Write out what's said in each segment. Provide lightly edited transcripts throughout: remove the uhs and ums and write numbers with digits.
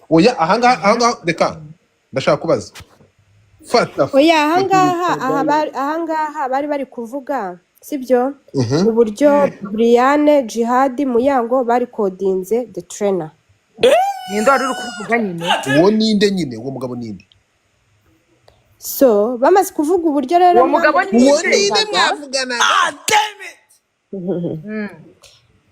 oya ahangaha reka ndashaka kubaza fata oya ahangaha bari kuvuga sibyo uburyo Brian Jihad Muyango bari kodinze the trainer. Ninde wari uri kuvuga nyine? uwo ninde nyine uwo mugabo ninde? So bamaze kuvuga uburyo rero uwo mugabo uwo ninde mwavuganaga? Damn it.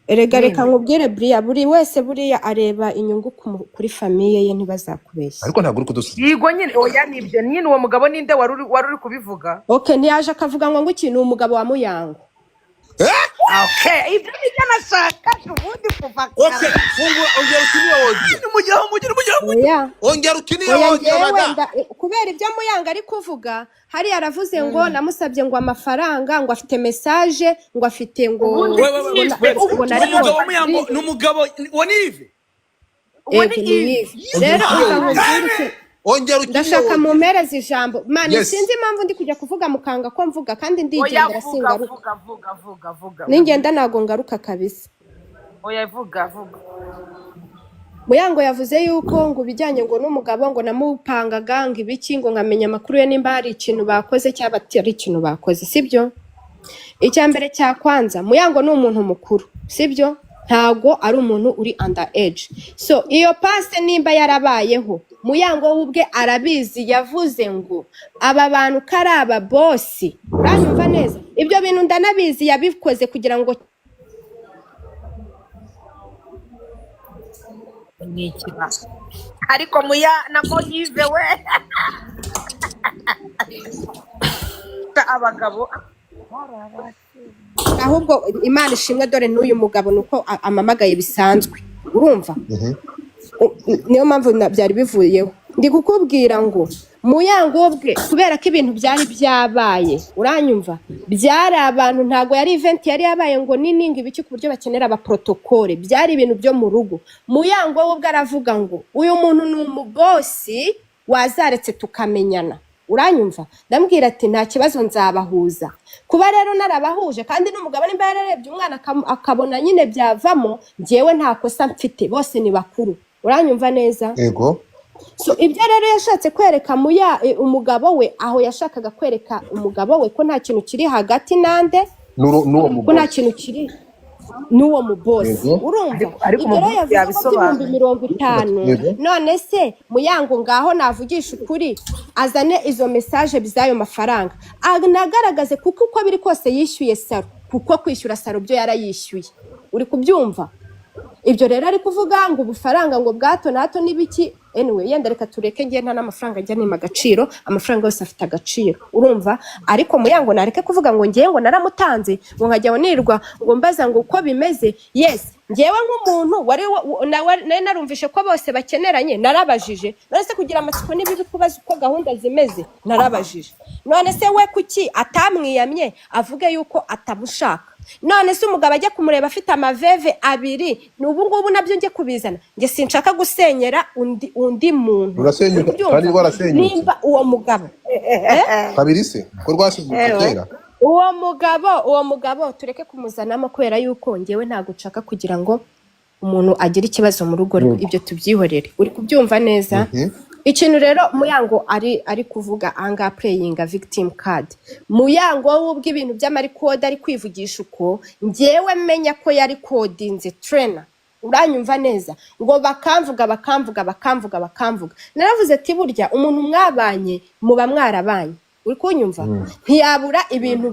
reka nkubwire buri wese buriya areba inyungu kuri famiye ye ntibazakubeshya. ariko ntabwo uri kudusubiza. Yigo nyine oya nibyo nyine uwo mugabo ninde wari uri kubivuga? Okay ntiyaje akavuga ngo ikintu umugabo wa Muyango. Okay ibyo bijya nashaka ubundi kuva Okay fungura ongera ukiniye audio. Ongera ukiniye audio bada. Kubera ibyo Muyango ari kuvuga hari yaravuze ngo namusabye ngo amafaranga ngo afite message ngo afite ngo umugabo Muyango n'umugabo wa Nive. Rero uzamubwire ongera ukiniye. ndashaka mu mpera z'ijambo mani sinzi impamvu ndi kujya kuvuga mukanga ko mvuga kandi ndigendera singaruka. vuga Ningenda nago ngaruka kabisa. oya vuga Muyango yavuze yuko ngo bijyanye ngo n'umugabo ngo namupangaga ngo ibiki ngo nkamenya makuru ye nimba hari ikintu bakoze cyaba ari ikintu bakoze sibyo. Icyambere cya kwanza Muyango ni umuntu mukuru sibyo, ntago ari umuntu uri under age. So iyo passe nimba yarabayeho Muyango ubwe arabizi yavuze ngo aba bantu karaba boss uranyumva neza ibyo bintu ndanabizi yabikoze kugira ngo nikiba ariko muya nako yive we abagabo ahubwo Imana ishimwe dore n'uyu mugabo nuko amamagaye bisanzwe urumva. Niyo mpamvu byari bivuyeho ndi kukubwira ngo Muyango bwe kubera ko ibintu byari byabaye uranyumva byari abantu ntago yari event yari yabaye ngo nininga ibiki ku buryo bakenera aba protocole byari ibintu byo mu rugo. Muyango ubwe aravuga ngo uyu muntu ni umubosi wazaretse tukamenyana uranyumva ndambwira ati nta kibazo nzabahuza. Kuba rero narabahuje kandi n'umugabo nimba yararebye umwana akabona nyine byavamo njyewe nta kosa mfite bose ni bakuru uranyumva neza. Yego. So ibyo rero yashatse kwereka umugabo we aho yashakaga kwereka umugabo we ko nta kintu kiri hagati nande ko nta kintu kiri n'uwo mubosi urumva. Ibyo rero yavuze ko 50,000 none se Muyango ngaho navugisha ukuri azane izo message bizayo mafaranga anagaragaze kuko uko biri kose yishyuye saro kuko kwishyura saro byo yarayishyuye uri kubyumva. Ibyo rero ari kuvuga ngo ubufaranga ngo bwato nato nibiki anyway yenda reka tureke ngiye nta n'amafaranga ajya nima agaciro amafaranga yose afite agaciro urumva. Ariko Muyango nareke kuvuga ngo ngiye ngo naramutanze ngo nkajya nirwa ngo mbaza ngo uko bimeze. Yes ngewe nk'umuntu wari narumvishe ko bose bakeneranye narabajije none se kugira amatsiko nibibi kubaza uko gahunda zimeze narabajije none se we kuki atamwiyamye avuge yuko atamushaka. None se umugabo ajya kumureba afite amaveve abiri n'ubu ngubu nabyo nge kubizana nge sinshaka gusenyera undi muntu kandi warasenyutse nimba uwo mugabo kabiri se ko rwasizutera uwo mugabo tureke kumuzanamo kubera yuko ngewe ntago nshaka kugira ngo umuntu agire ikibazo mu rugo ibyo tubyihorere uri kubyumva neza. Ikintu rero Muyango ari kuvuga anga playing a victim card. Muyango wubwe ibintu by'amarikode ari kwivugisha uko ngewe menya ko yari codinze trainer uranyumva neza ngo bakamvuga naravuze ati burya umuntu mwabanye muba mwarabanye uri kunyumva ntiyabura ibintu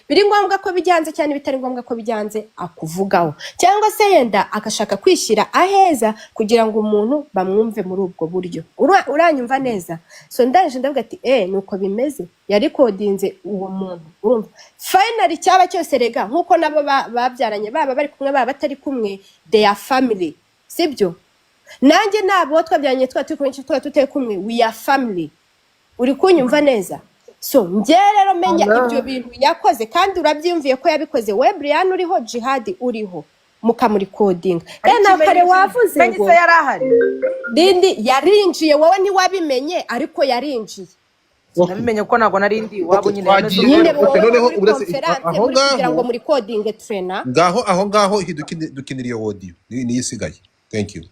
biri ngombwa ko bijyanze cyane bitari ngombwa ko bijyanze akuvugaho cyangwa se yenda akashaka kwishyira aheza kugira ngo umuntu bamwumve muri ubwo buryo uranyumva neza. So ndaje ndavuga ati nuko bimeze yari kodinze uwo muntu urumva. Finally cyaba cyose rega nkuko nabo babyaranye baba bari kumwe baba batari kumwe their family sibyo. Nanjye nabo twabyaranye tuteye kumwe we are family uri kunyumva neza. So nge rero menya ibyo bintu yakoze kandi urabyumviye ko yabikoze we Brian uriho Jihad uriho mukamuri coding kandi kare wavuze ngo Dindi yarinjiye wowe ntiwabimenye ariko yarinjiye nabimenye ko nago narindi wabo nyine noneho aho kugira ngo muri coding trainer ngaho aho dukiniriye audio ni isigaye. Thank you.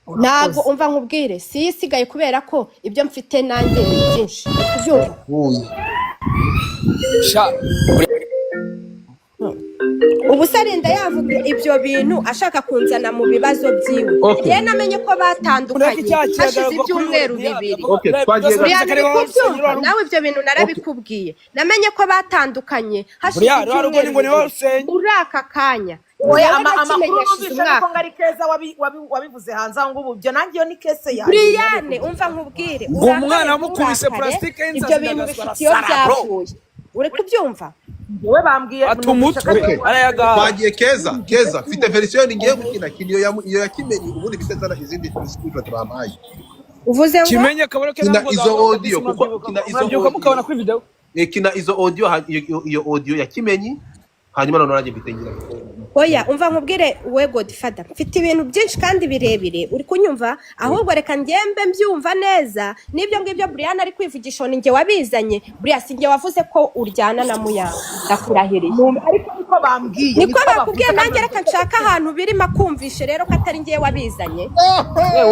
ntabwo umva nkubwire si isigaye kubera ko ibyo mfite nanjye ni byinshi kubyumva ubu se arinda yavuga ibyo bintu ashaka kunzana mu bibazo byiwe ye namenye ko batandukanye hashize ibyumweru bibiri nawe ibyo bintu narabikubwiye namenye ko batandukanye hashize ibyumweru bibiri uri aka kanya amakuru numvise ko ngari Keza wabivuze hanze ngo ubu byo nanjye yo ni kese ya Brianne umva nkubwire umwana wamukubise plastique ibyo bintu bifite iyo byavuye uri kubyumva wowe bambwiye bagiye Keza mfite version ngiye gukina iyo yakimenye ubundi bifite zana izindi screenshot bampaye uvuze ngo kimenye kaboro kina izo audio kuko kina izo audio mukabona kuri video kina izo audio iyo audio yakimenye hanyuma none nanjye bitengira oya umva nkubwire we Godfather mfite ibintu byinshi kandi birebire uri kunyumva ahubwo reka ngembe mbyumva neza nibyo ngibyo Brian ari kwivugisha ninjye wabizanye Brian sinjye wavuze ko uryana na Muyango ndakurahiriye ariko niko bambwiye niko bakubwiye nanjye reka nshaka ahantu biri makumvishe rero ko atari ngiye wabizanye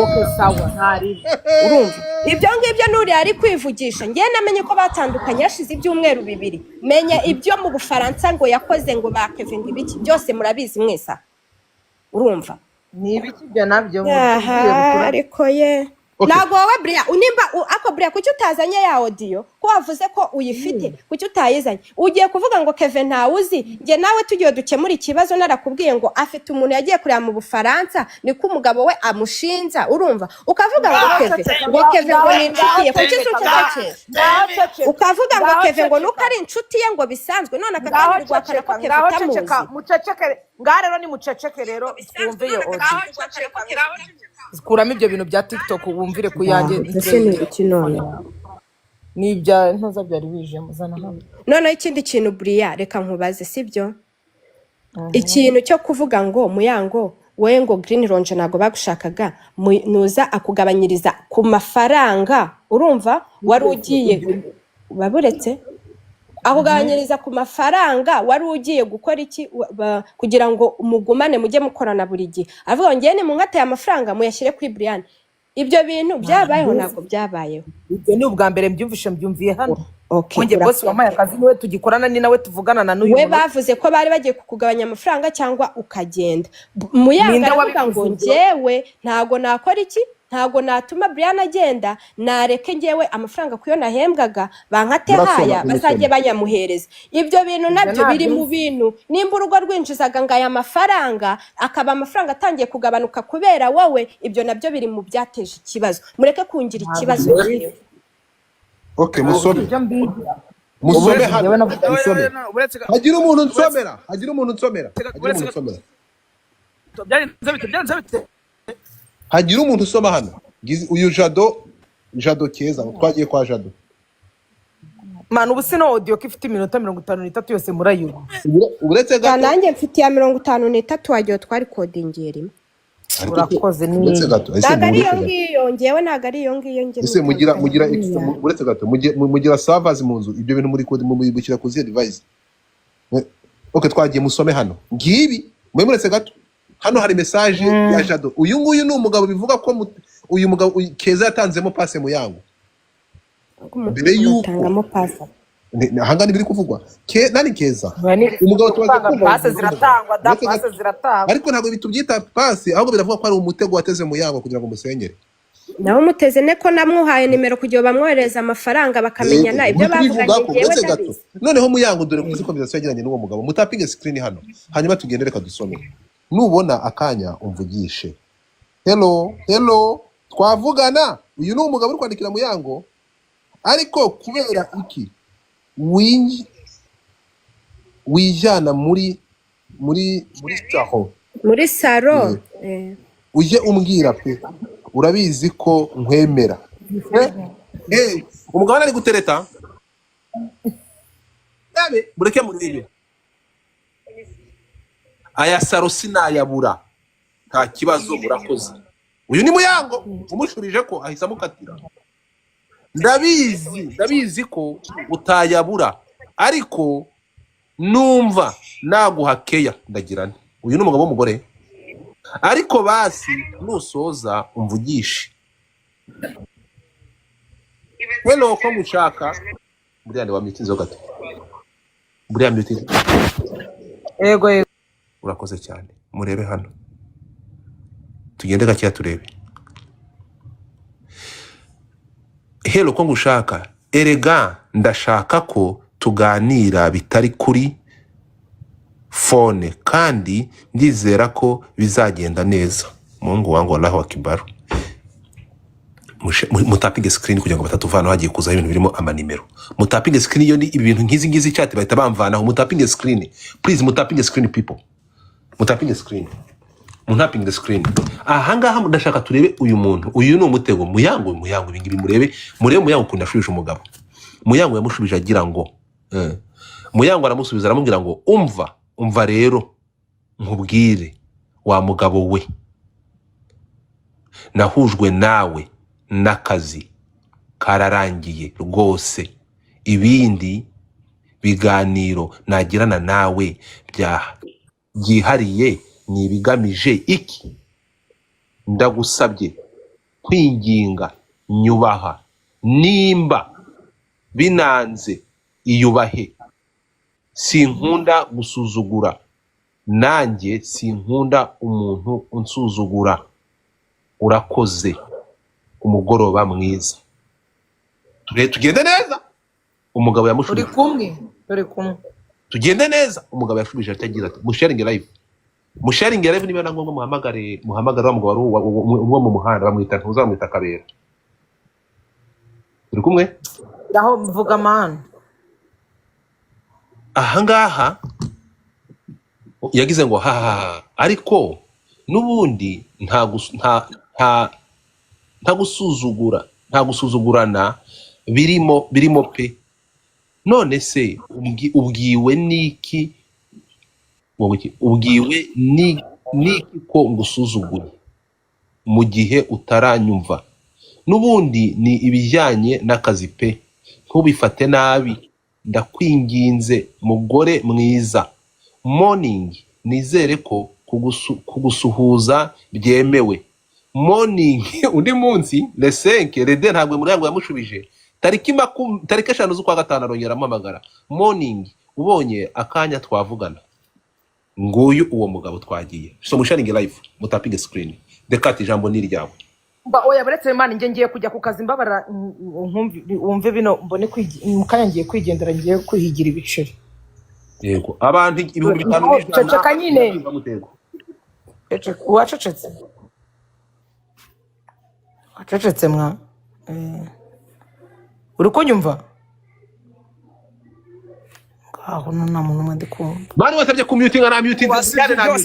okay sawa ntari urumva ibyo ngibyo nuri ari kwivugisha ngiye namenye ko batandukanye yashize ibyumweru bibiri menye ibyo mu Bufaransa ngo yakoze ngo bakevinga ibiki byose murabizi mwesa urumva ni ibiki byo nabyo ariko ye ntabwo wowe Brian unimba ako Brian kuki utazanye ya audio ko wavuze ko uyifite kuki utayizanye ugiye kuvuga ngo Kevin ntawuzi nge nawe tugiye dukemura ikibazo narakubwiye ngo afite umuntu yagiye kureba mu Bufaransa niko umugabo we amushinja urumva ukavuga ngo Kevin ngo ni inshuti ye kuki ucecekesha ukavuga ngo Kevin ngo nuko ari inshuti ye ngo bisanzwe none akakandi rwakana ko Kevin tamuzi muceceke ngaho rero ni muceceke rero twumve iyo audio zikuramo ibyo bintu bya TikTok wumvire ku yanjye ni ibya ntoza byari bije muzana hano none ikindi kintu Brian reka nkubaze sibyo ikintu cyo kuvuga ngo Muyango we ngo Green Ronje nago bagushakaga nuza akugabanyiriza ku mafaranga urumva wari ugiye baburetse akugabanyiriza ku mafaranga wari ugiye gukora iki kugira ngo umugumane mujye mukorana buri gihe avuga ngiye ni mu nkate amafaranga muyashyire kuri Brian ibyo bintu byabayeho ntabwo byabayeho ibyo ni ubwa mbere mbyumviye hano okay boss wamaye akazi niwe tugikorana ni nawe tuvugana na n'uyu we bavuze ko bari bagiye kukugabanya amafaranga cyangwa ukagenda Muyango avuga ngo ngewe ntago nakora iki ntago natuma Brian agenda nareke ngewe amafaranga kuyo nahembwaga bankate haya bazajye banyamuhereza ibyo bintu nabyo biri mu bintu nimba urugo rwinjizaga ngaya amafaranga akaba amafaranga atangiye kugabanuka kubera wowe ibyo nabyo biri mu byateje ikibazo mureke kungira ikibazo rero okay musome hano hagira umuntu nsomera hagira umuntu usoma hano uyu Jado Keza twagiye kwa Jado manu ubu sino audio ko ifite iminota 53 yose murayumva uretse gato nanjye mfite ya 53 wagiye twari codingera imwe urakoze ni nagariyo ngiyo ngewe nagariyo ngiyo ngiye ese mugira uretse gato mugira servers mu nzu ibyo bintu muri code mu bikira ku zi device okay twagiye musome hano ngibi muretse gato hano hari message ya Jado uyu nguyu ni umugabo bivuga ko uyu mugabo Keza yatanzemo passe Muyango mbere y'utangamo passe hangani biri kuvugwa nani Keza umugabo tubaze ko passe ziratangwa passe ziratangwa ariko ntabwo bitubyita passe ahubwo biravuga ko ari umutego wateze Muyango kugira ngo musenyere nawe muteze neko namwuhaye nimero kugiye bamwohereza amafaranga bakamenyana ibyo bavuganye ngewe gato noneho Muyango dore kuzi conversation yagiranye n'uwo mugabo mutapinge screen hano hanyuma tugende reka dusome nubona akanya umvugishe hello twavugana uyu ni umugabo uri kwandikira Muyango ariko kubera iki wijana muri saro uje umbwira pe urabizi ko nkwemera umugabo ari gutereta yabe mureke murebe aya saro sinayabura nta kibazo murakoze uyu ni Muyango umushurije ko ahisa mukatira ndabizi ko utayabura ariko numva naguhakeya ndagirana uyu ni umugabo w'umugore ariko basi nusoza umvugishe. Hello ko mushaka buriya ndi wa mitinzo gato buriya mitinzo Yego urakoze cyane murebe hano tugende gakiya turebe. Hello ko ngushaka erega ndashaka ko tuganira bitari kuri phone kandi ndizera ko bizagenda neza. Mungu wangu Allahu Akbar. Mutapinge screen kugira ngo batatuvana hagiye kuza ibintu birimo amanimero. Mutapinge screen yo ni ibintu nkizi chat bahita bamvanaho. Mutapinge screen please, mutapinge screen people, mutapinge screen, mutapinge screen. Aha ngaha ndashaka turebe uyu muntu. Uyu ni umutego muyango ibingibi murebe muyango kunda shusha umugabo. Muyango yamushubije agira ngo Muyango aramusubiza aramubwira ngo umva rero nkubwire wa mugabo we, nahujwe nawe n'akazi kararangiye rwose, ibindi biganiro nagirana nawe byihariye ni bigamije iki? Ndagusabye kwinginga nyubaha, nimba binanze iyubahe, sinkunda gusuzugura, nanjye sinkunda umuntu unsuzugura. Urakoze, umugoroba mwiza. Tugende neza. Umugabo yamushubije turi kumwe tugende neza. Umugabo yashubije atagira ati musharinge live niba nangombwa muhamagare wa mugabo wo mu muhanda bamwita ntuzamwita Kabera. Turi kumwe ndaho mvuga man. Aha ngaha yagize ngo ha ariko nubundi nta gusuzugurana birimo pe. None se ubwiwe niki ko ngusuzuguye mu gihe utaranyumva? Nubundi ni ibijyanye n'akazi pe, ntubifate nabi, ndakwinginze mugore mwiza. Morning, nizere ko kugusuhuza byemewe. Morning undi munsi le 5 rede ntabwo murango yamushubije tariki 5 z'ukwa gatanu arongera amamagara. Morning, ubonye akanya twavugana. Nguyu uwo mugabo twagiye. So musharinge live, mutapinge screen. Dekati jambo ni ryawe. Oya baretse Imana ngiye kujya ku kazi mbabara wumve bino mbone mukanya ngiye kwigendera ngiye kwihigira ibiceri. Yego abantu 5,000 ceceka nyine. Wacecetse mwa uri kunyumva? Ngaho nta muntu umwe ndikumva. Bari wasabye commuting na muting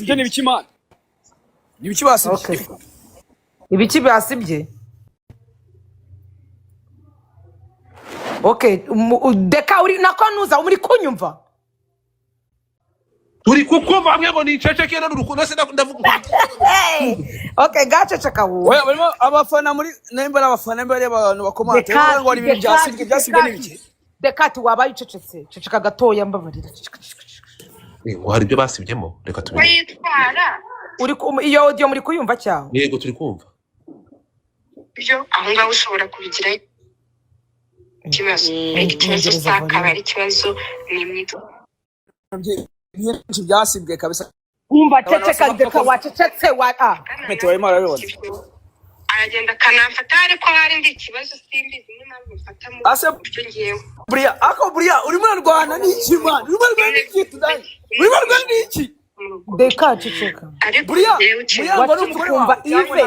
ibyo ni bikimana ni biki basibye ibiki basibye. Okay deka uri nakonuza muri kunyumva? Turi kukumva hamwe ngo ni ceceke na rukundo se ndavuga. Okay gaceceka wo. oya barimo abafana muri nemba n'abafana bari abantu bakomante ngo ari ibintu byasibye n'ibiki. Dekati wabaye ucecetse ceceka gatoya mbabarira. Ngo hari ibyo basibyemo reka tubone. Wayitwara Uri iyo audio muri kuyumva cyaho? Yego turi kumva. byo aho ngaho ushobora kubigira ikibazo. Ikibazo sakaba ari ikibazo ni mwito. Byinshi byasibwe kabisa. Umva ceceka deka wacecetse Meto wayo marabibona. Aragenda kanamfata ariko hari ndi ikibazo simbizi n'impamvu mfata mu buryo ngiyeho. Buriya urimo Rwanda n'iki man? Urimo Rwanda n'iki tudani? Urimo Rwanda n'iki? deka ceceka. Buriya Wakumva Ive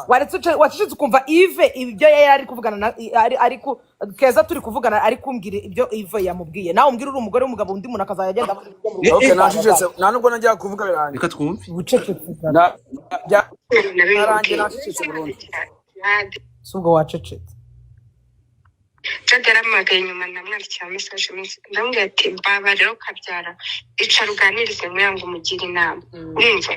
wacecetse ukumva Ive ibyo yari ari kuvugana ariko keza turi kuvugana ari kumbwira ibyo Ive yamubwiye. Nawe umbwira uri umugore w'umugabo undi muntu akazagenda. Okay nashicetse nta nubwo najya kuvuga biranje. Reka twumve. Ucecetse. Narangiye nashicetse burundu. Subwo wacecetse. Cadaramagaye nyuma ndamwandikira message ndamubwira ati baba rero kabyara ica ruganirize muyango mugira inama. Urumva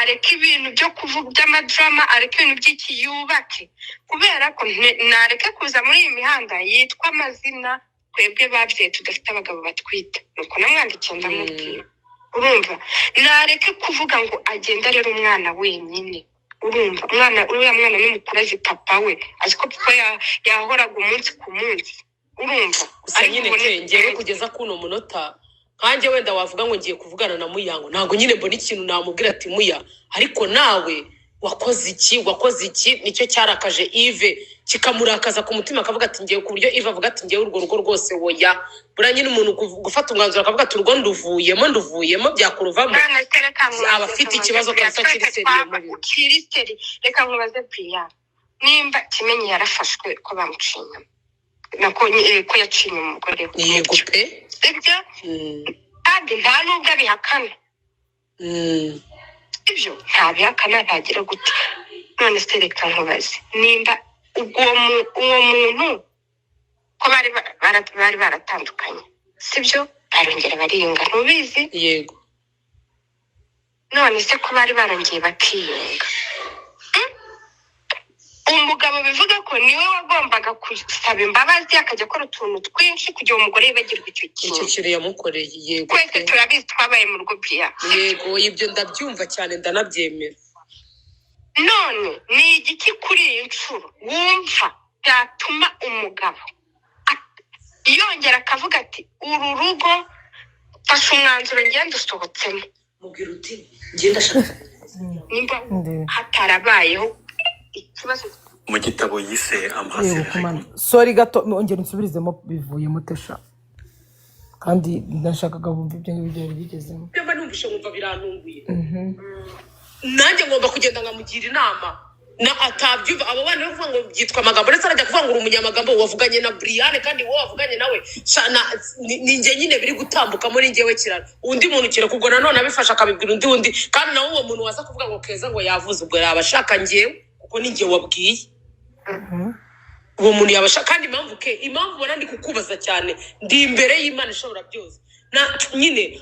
areka ibintu byo kuvuga by'amadrama, areka ibintu by'ikiyubake kubera ko nareke kuza muri iyi mihanda yitwa amazina twebwe babyeyi tudafite abagabo batwita. Nuko namwandikiye ndamubwira urumva nareke kuvuga ngo agenda rero umwana wenyine urumva uriya mwana ni mukuru azi papa we azi ko papa yahoraga umunsi ku munsi urumva gusa nyine ngewe kugeza kuno munota nkanjye wenda wavuga ngo ngiye kuvugana na Muyango ntabwo nyine mbona ikintu namubwira ati Muya ariko nawe wakoze iki nicyo cyarakaje Yves kikamurakaza ku mutima akavuga ati ngiye ku buryo Yves avuga ati ngiye urwo rugo rwose woya bura nyine umuntu gufata umwanzuro akavuga ati urwo nduvuyemo byakuruvamo abafite ikibazo kabisa kiri seri reka nkubaze Brian nimba Kimenyi yarafashwe ko bamucinya nako ko yacinye umugore we yego pe ibyo kandi nta nubwo abihakana ibyo ntabihakana ntagira gute none se reka nkubaze nimba uwo muntu ko bari baratandukanye sibyo barongera bariyunga ntubizi yego none se ko bari barongeye bakiyunga umugabo bivuga ko niwe wagombaga gusaba imbabazi akajya akora utuntu twinshi kugira umugore yibagirwe icyo kintu yamukoreye yego twese turabizi twabaye mu rugo Brian yego ibyo ndabyumva cyane ndanabyemera none ni igiki kuri iyi nshuro wumva byatuma umugabo yongera akavuga ati uru rugo fasha umwanzuro ngenda usohotsemo mubwira uti ngenda shaka nimba hatarabayeho ikibazo mu gitabo yise amahasiranye sorry gato ongera unsubirizemo bivuye mutesha kandi ndashakaga bumva ibyo ngibyo bigezemo mba numvishe nkumva birantunguye nanjye ngomba kugenda nkamugira inama na atabyumva abo bana bavuga ngo byitwa amagambo ndetse arajya kuvuga ngo uri umunyamagambo wavuganye na Brian kandi wowe wavuganye nawe ni njye nyine biri gutambuka muri njyewe kirana undi muntu kira kubwo nanone abifasha akabibwira undi kandi nawe uwo muntu waza kuvuga ngo Keza ngo yavuze ubwo yabashaka njyewe kuko ni njye wabwiye uwo muntu yabashaka kandi impamvu ubona ndi kukubaza cyane ndi imbere y'Imana ishobora byose na nyine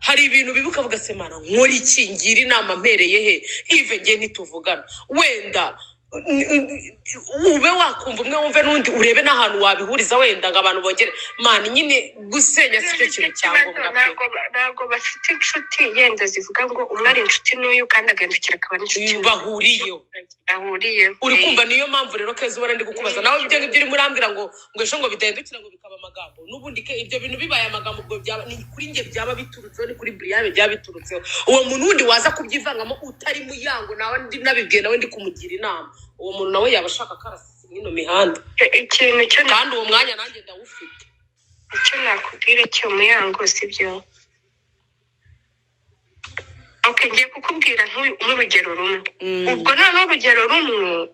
hari ibintu bibuka vuga semana nkora iki ngira inama mpereye he Yves ngiye nituvugana wenda ube wakumva umwe wumve n'undi urebe n'ahantu wabihuriza wenda ngo abantu bongere mani nyine gusenya si cyo kintu cyangombwa ntabwo bafite inshuti yenda zivuga ngo umwe ari inshuti n'uyu kandi agahindukira akaba n'inshuti bahuriyeho uri kumva niyo mpamvu rero Keza ubona ndi kukubaza nawe ibyo ngibyo urimo urambwira ngo ejo ngo bidahindukira ngo bikaba amagambo n'ubundi ibyo bintu bibaye amagambo ubwo byaba ni kuri njye byaba biturutseho ni kuri Brian byaba biturutseho uwo muntu wundi waza kubyivangamo utari Muyango nawe nabibwiye nawe ndi kumugira inama uwo muntu nawe yabashaka karasi n'ino mihanda ikintu cyo kandi uwo mwanya nanjye ndawufite icyo nakubwira cyo Muyango sibyo ngiye kukubwira nk'urugero rumwe ubwo noneho urugero rumwe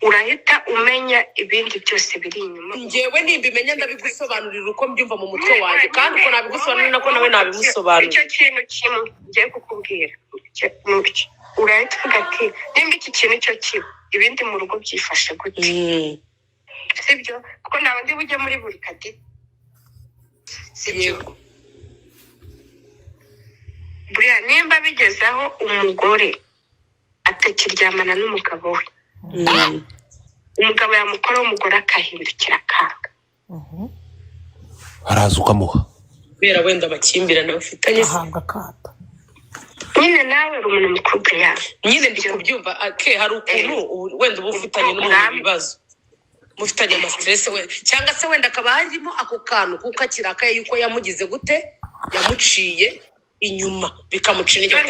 urahita umenya ibindi byose biri inyuma njyewe nimbimenya ndabigusobanurira uko mbyumva mu mutwe wanjye kandi uko nabigusobanurira nako nawe nabimusobanurira icyo kintu kimwe ngiye kukubwira urahita uvuga ati nimba iki kintu cyo kiba ibindi mu rugo byifashe gute sibyo kuko ntawe ndi bujye muri buri kadi sibyo buriya nimba bigezaho umugore atakiryamana n'umugabo we umugabo yamukoraho umugore akahindukira akanga araza ukamuha kubera wenda amakimbirane bafitanye ahabwa akato nyine nawe uri umuntu mukuru Brian nyine ndi kubyumva hari ukuntu wenda uba ufitanye n'umuntu ibibazo mufitanye amastress cyangwa se wenda akaba harimo ako kantu kuko akirakaye yuko yamugize gute yamuciye inyuma bikamucina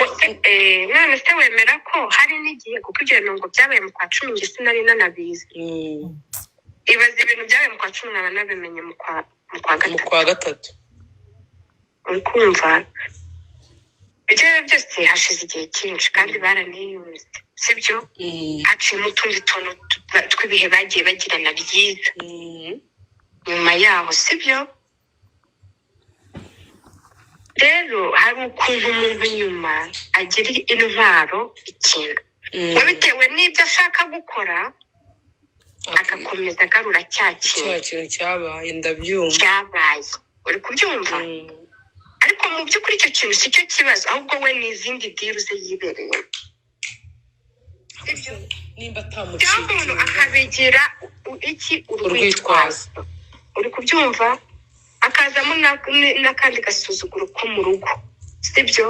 none se wemera ko hari n'igihe kuko ibyo bintu ngo byabaye mu kwa 10 njye sinari nanabizi ibaze ibintu byabaye mu kwa 10 nanabimenye mu kwa gatatu ukumva ibyo byose hashize igihe cyinshi kandi baraniyuze sibyo haciyemo utundi tuntu tw'ibihe bagiye bagirana byiza nyuma yaho sibyo rero hari ukuntu umuntu nyuma agira intwaro ikintu bitewe n'ibyo ashaka gukora agakomeza agarura cya kintu cyabaye ndabyumva cyabaye uri kubyumva ariko mu by'ukuri icyo kintu si cyo kibazo ahubwo we n'izindi diru ze yibereye nimba atamuciye umuntu akabigira iki urwitwazo uri kubyumva akazamo n'akandi gasuzuguro ko mu rugo sibyo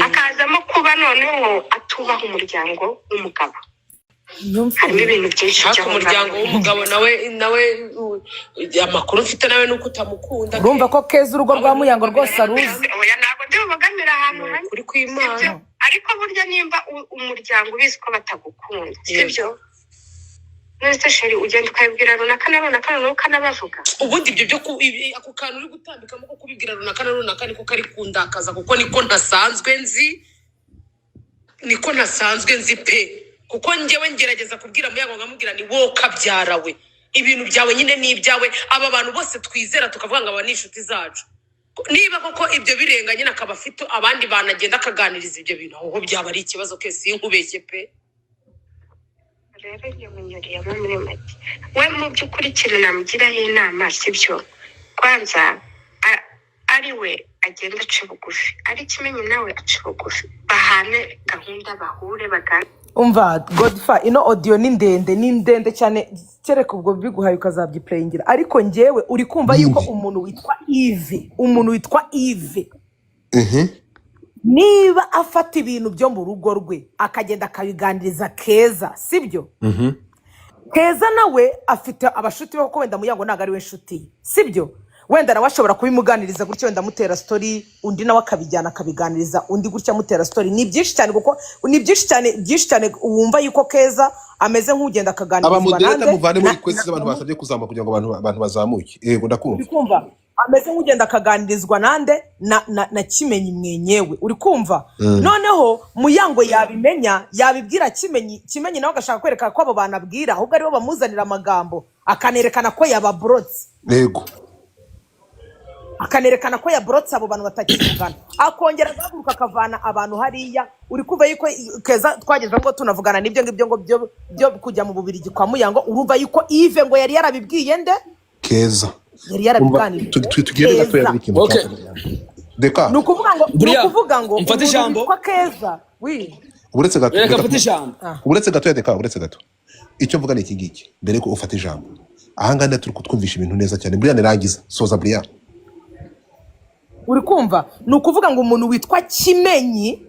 akazamo kuba noneho atubaha umuryango w'umugabo harimo ibintu byinshi cyane umuryango w'umugabo nawe amakuru ufite nawe nuko utamukunda urumva ko keza urugo rwa Muyango rwose aruzi oya ntabwo ndi bubagamira ahantu hamwe kuri kw'Imana ariko burya nimba umuryango ubizi ko batagukunda sibyo nese sheri ugenda ukabibwira runaka ukanabavuga ubundi ibyo byo ako kantu uri gutambikamo ko kubibwira runaka niko kari kundakaza kuko niko nasanzwe nzi pe kuko njyewe ngerageza kubwira Muyango nkamubwira ni wowe kabyarawe ibintu byawe nyine ni ibyawe aba bantu bose twizera tukavuga ngo aba ni inshuti zacu niba koko ibyo birenganye nakaba afite abandi banagenda akaganiriza ibyo bintu aho byaba ari ikibazo ke sinkubeshye pe rero iyo munyuriye muri make we mu by'ukuri ikintu namugiraho inama sibyo kwanza ari we agenda aca bugufi ari Kimenyi nawe aca bugufi bahane gahunda bahure bagana umva Godfa ino audio ni ndende cyane kereka ubwo biguhaye ukazabyiplayingira ariko njyewe uri kumva yuko umuntu witwa Yves niba afata ibintu byo mu rugo rwe akagenda akabiganiriza Keza sibyo Keza nawe afite abashuti be kuko wenda Muyango ntago ari we nshuti sibyo wenda nawe ashobora kubimuganiriza gutyo wenda mutera story undi nawe akabijyana akabiganiriza undi gutya mutera story ni byinshi cyane kuko ni byinshi cyane wumva yuko Keza ameze nk'ugenda akaganirizwa nande abamudeta muvane muri kwese abantu basabye kuzamba kugira ngo abantu bazamuke yego ndakumva ameze nk'ugenda akaganirizwa nande na Kimenyi mwenyewe uri kumva noneho Muyango yabimenya yabibwira Kimenyi nawe agashaka kwereka ko abo banabwira ahubwo aribo bamuzanira amagambo akanerekana ko yababrotse yego akanerekana ko yabrotse abo bantu batakivugana akongera agahaguruka akavana abantu hariya uri kuva yuko Keza twageze ngo tunavugana n'ibyo ngibyo ngo byo kujya mu Bubiligi kwa Muyango urumva yuko Yves ngo yari yarabibwiye nde Keza yari yarabiganiriye tugere gato yari ikintu deka nukuvuga ngo mfata ijambo kwa Keza uretse gato reka mfata ijambo uretse gato deka uretse gato icyo mvuga ni iki ngiki mbere ko ufata ijambo ahangana turi kutwumvisha ibintu neza cyane Brian rangiza soza Brian uri kumva nukuvuga ngo umuntu witwa Kimenyi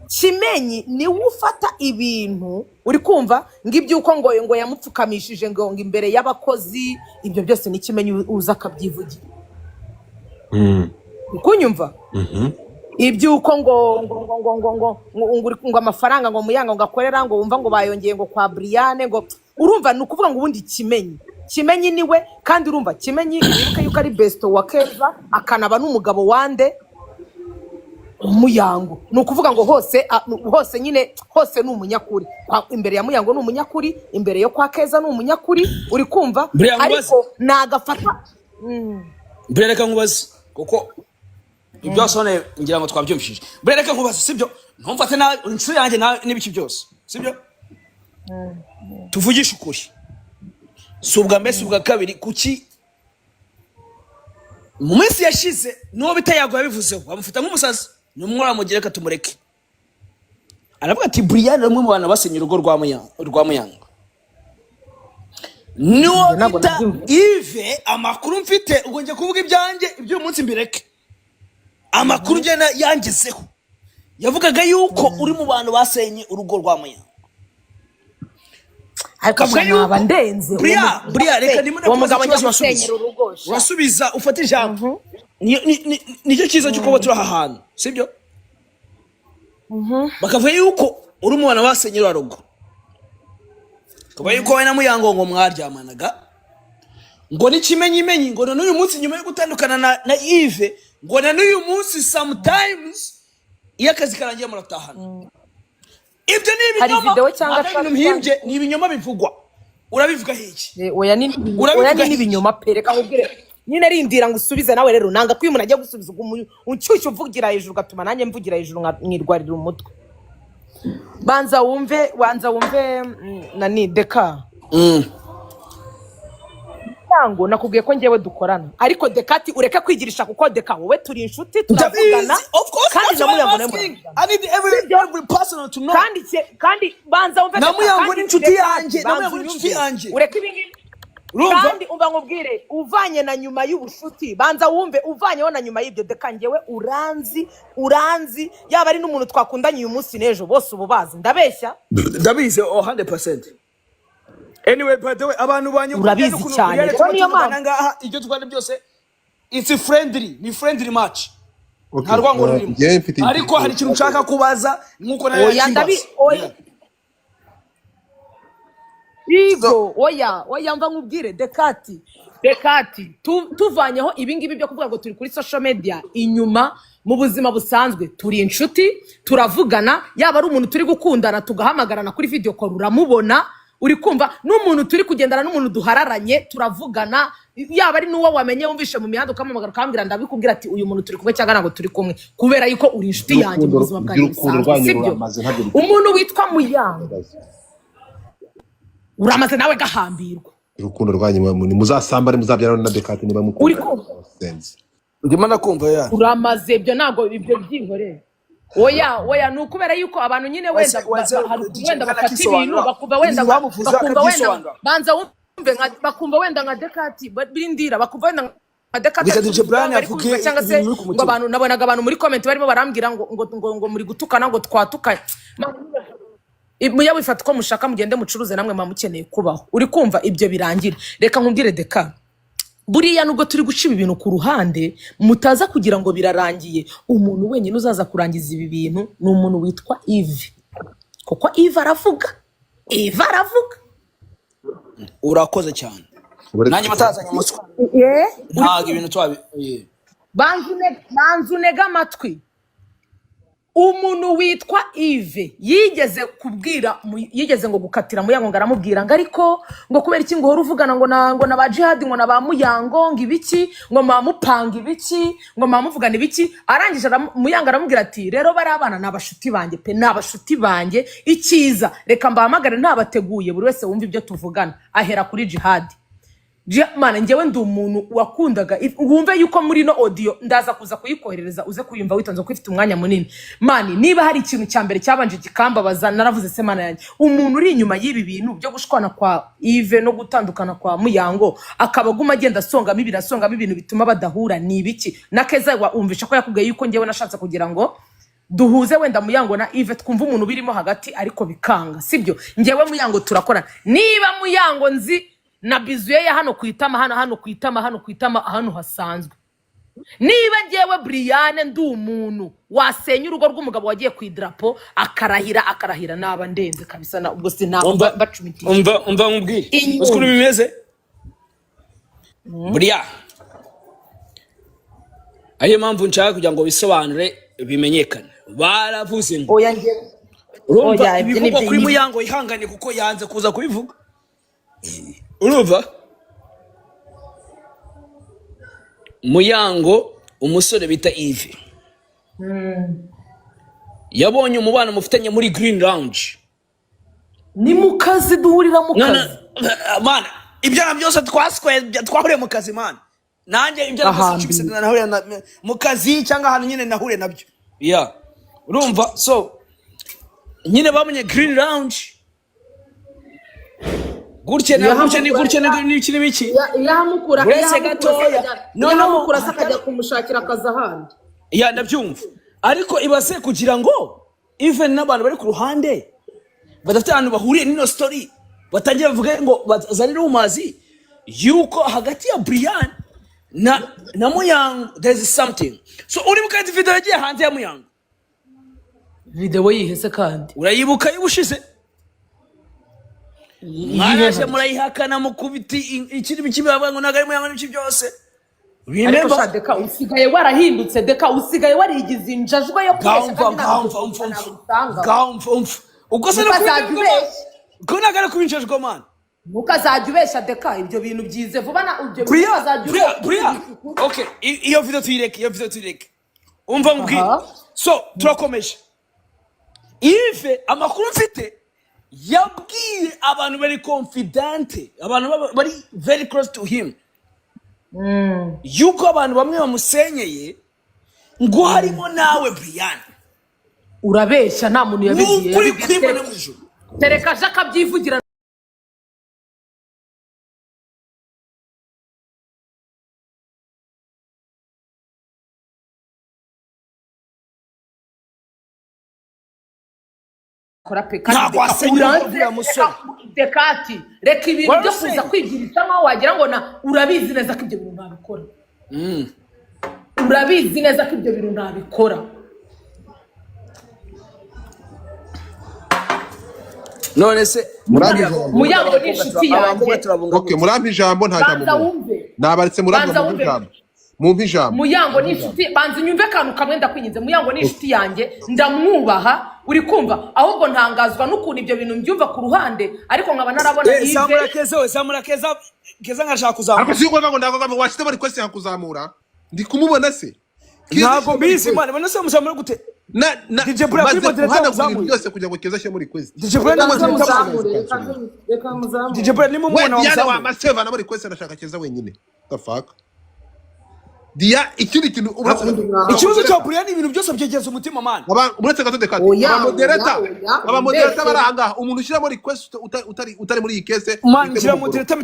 Kimenyi ni ufata ibintu uri kumva ngibyuko ngo yamupfukamishije ngo imbere y'abakozi ibyo byose ni Kimenyi uza akabyivugira kunyumva ibyuko ngo amafaranga ngo Muyango ngo akorera ngo wumva ngo bayongeye ngo kwa Brian ngo urumva nukuvuga ngo ubundi Kimenyi niwe kandi urumva Kimenyi wibuke yuko ari besto wa Keza akanaba n'umugabo wande Muyango nukuvuga ngo hose nyine hose ni umunyakuri imbere ya Muyango ni umunyakuri imbere yo kwa Keza ni umunyakuri uri kumva ariko nagafata Brereka nkubaze kuko ibyo wasone ngira ngo twabyumvishije Brereka nkubaze sibyo ntumfate na inshu yanjye n'ibiki byose sibyo tuvugisha ukuri subwa mbese ubwa kabiri kuki mu minsi yashize nuwo bitayago yabivuzeho bamufita nk'umusazi n'umwara mugereka tumureke aravuga ati Brian umwe mu bantu basenye urugo rwa Muyango nuwo bita Yves amakuru mfite ubwo ngiye kuvuga ibyanjye iby'uyu munsi mbireke amakuru njye yangezeho yavugaga yuko uri mu bantu basenye urugo rwa Muyango akavuga naba ndenze Brian reka ndimo wasubiza ufata ijambo nicyo cyiza cy'uko turi aha hantu sibyo bakavuga yuko uri mu bantu basenye urugo kuba yuko we na Muyango ngo mwaryamanaga ngo ni Kimenyi ngo n'uyu munsi nyuma yo gutandukana na Yves ngo na n'uyu munsi sometimes iyo akazi karangiye muratahana ibyo ni ibinyoma ni ibinyoma bivugwa urabivuga hiki oya ni ibinyoma pereka nkubwire nyine rindira ngo usubize nawe rero nanga ko uyu muntu ajya gusubiza unshyushye uvugira hejuru gatuma nanjye mvugira hejuru mwirwarira umutwe banza wumve nani deka Muyango nakubwiye ko njyewe dukorana ariko Dekati ureke kwigirisha kuko Deka wowe turi inshuti turavugana kandi na Muyango I need every person to know kandi banza wumve na Muyango ni inshuti yanjye ureke ibingi urumva kandi umva nkubwire uvanye na nyuma y'ubushuti banza wumve uvanyeho na nyuma y'ibyo deka njyewe uranzi yaba ari n'umuntu twakundanye uyu munsi n'ejo bose ubu bazi ndabeshya ndabizi 100%. Anyway, by the way, abantu banyu urabizi cyane rero niyo mpamvu ngaha ibyo twanda byose it's friendly, ni friendly match. Okay, Nta rwango rurimo. Ariko hari ikintu nshaka kubaza nkuko nayo oya Igo, oya mva nkubwire Dekati tuvanyeho ibingibi byo kuvuga ngo turi kuri social media inyuma mu buzima busanzwe turi inshuti turavugana yaba ari umuntu turi gukundana tugahamagarana kuri video call uramubona uri kumva n'umuntu turi kugendana n'umuntu duhararanye turavugana yaba ari n'uwo wamenye wumvishe mu mihanda ukamamagara ukambwira ndabikubwira ati uyu muntu turi kumwe cyangwa ntabwo turi kumwe kubera yuko uri inshuti yanjye mu buzima bwanjye busanzwe sibyo umuntu witwa Muyango uramaze nawe gahambirwa urukundo rwanyu muzasambare muzabyarana na Dekati niba mukunda ndimo nakumva ya uramaze ibyo ntabwo ibyo byihoreye oya ni ukubera yuko abantu nyine wenda bafata ibintu bakumva wenda banza wumve bakumva wenda nka Dekati birindira bakumva wenda nka Dekati cyangwa se ngo abantu nabonaga abantu muri comment barimo barambwira ngo muri gutukana ngo twatukanye muya wifata ko mushaka mugende mucuruze namwe mamukeneye kubaho uri kumva ibyo birangira reka nkubwire Deka buriya nubwo turi guciba ibintu ku ruhande mutaza kugira ngo birarangiye umuntu wenyine uzaza kurangiza ibi bintu ni umuntu witwa Yves kuko Yves aravuga urakoze cyane nanjye matazanye umuswa ntago ibintu twabi banzunega amatwi umuntu witwa Yves yigeze ngo gukatira Muyango ngaramubwira ngo ariko ngo kubera iki ngo hora uvugana ngo na ba Jihad ngo na ba Muyango ngo ibiki ngo mamupanga ibiki ngo mamuvugana ibiki arangije Muyango aramubwira ati rero bari abana nabashuti banjye pe nabashuti banjye ikiza reka mbahamagare ntabateguye buri wese wumva ibyo tuvugana ahera kuri Jihad Mana njyewe ndi umuntu wakundaga wumve yuko muri no audio ndaza kuza kuyikoherereza uze kuyumva witonze ko ifite umwanya munini mani niba hari ikintu cyambere cyabanje gikambabaza naravuze se mana yanjye umuntu uri inyuma y'ibi bintu byo gushwana kwa Yves no gutandukana kwa Muyango akabaguma agenda songamo ibintu bituma badahura ni ibiki na Keza umvisha ko yakubwiye yuko njyewe nashatse kugira ngo duhuze wenda Muyango na Yves twumva umuntu birimo hagati ariko bikanga sibyo njyewe Muyango turakora niba Muyango nzi na bizuye ya hano kuitama hano hasanzwe niba ngewe Brian ndi umuntu wasenya urugo rw'umugabo wagiye ku idrapo akarahira naba ndenze kabisa na ubwo sinaba bacumitiye umva nkubwire uskuru bimeze Brian ayo mpamvu nshaka kugira ngo bisobanure bimenyekane baravuze ngo oya ngewe urumva ibivuga kuri Muyango ihangane kuko yanze kuza kubivuga urumva Muyango umusore bita Yves yabonye umubano mufitanye muri Green Lounge ni mu kazi duhurira mu kazi man ibyo byose twahuriye mu kazi man nanjye ibyo byose nahuriye mu kazi cyangwa ahantu nyine nahure nabyo urumva so nyine bamenye Green Lounge gutya n'ikiri biki yamukura sakajya kumushakira akazi ahandi ndabyumva ariko ibase kugira ngo even n'abantu bari ku ruhande badafite ahantu bahuriye n'ino story batangiye bavuga ngo bazanire umazi yuko hagati ya Brian na Muyango there is something so uri bukati video yagiye hanze ya Muyango video yihese kandi urayibuka yubushize mwaraje murayihakana mukubiti ikiri bikibavuga ngo nagari Muyango n'iki byose remember Deka usigaye warahindutse Deka usigaye warigize injajwa yo kwesha ubwo se ko nagara kubinjajwa man mukazajya ubesha Deka ibyo bintu byize vuba na ibyo bizajya okay iyo video tuyireke umva mbwi so turakomeje Yves amakuru mfite yabwiye abantu bari confident abantu bari very close to him yuko abantu bamwe bamusenyeye ngo harimo nawe Brian urabeshya nta muntu yabigiye kwibona mu ijuru tereka Jaka byivugira nabikora pe Ntabwo wasenyera urugo uriya musore. dekati reka ibintu byo kuza kwigirisha nkaho wagira ngo urabizi neza ko ibyo bintu ntabikora urabizi neza ko ibyo bintu ntabikora none se Muyango ni inshuti yanjye. Okay, murampa ijambo nta jambo. Nabaritse murampa mu ijambo. Mumpa ijambo. Muyango ni inshuti, banza nyumve kantu kamwe ndakwinyize. Muyango ni inshuti yanjye, ndamwubaha, uri kumva ahubwo ntangazwa n'ukuntu ibyo bintu mbyumva ku ruhande, ariko nkaba narabona Yves. Samura keza ngashaka kuzamura. Ariko siko ngo ndako washite bari kwese yakuzamura. Ndi kumubona se. Ntabwo bizi man, bana se musamura gute? DJ Bra kuri moderator uzamuye byose kugira ngo keza cyo muri kwese. DJ Bra ni muzamure. DJ Bra ni mu mwana wa Diana wa Maseva na muri kwese ndashaka keza wenyine. The fuck? Dia ikindi kintu ikibazo cya Brian ibintu byose byegeza umutima man. Uretse gato dekati. Aba moderator baranga umuntu ushira muri request utari muri iyi case. Man ngira moderator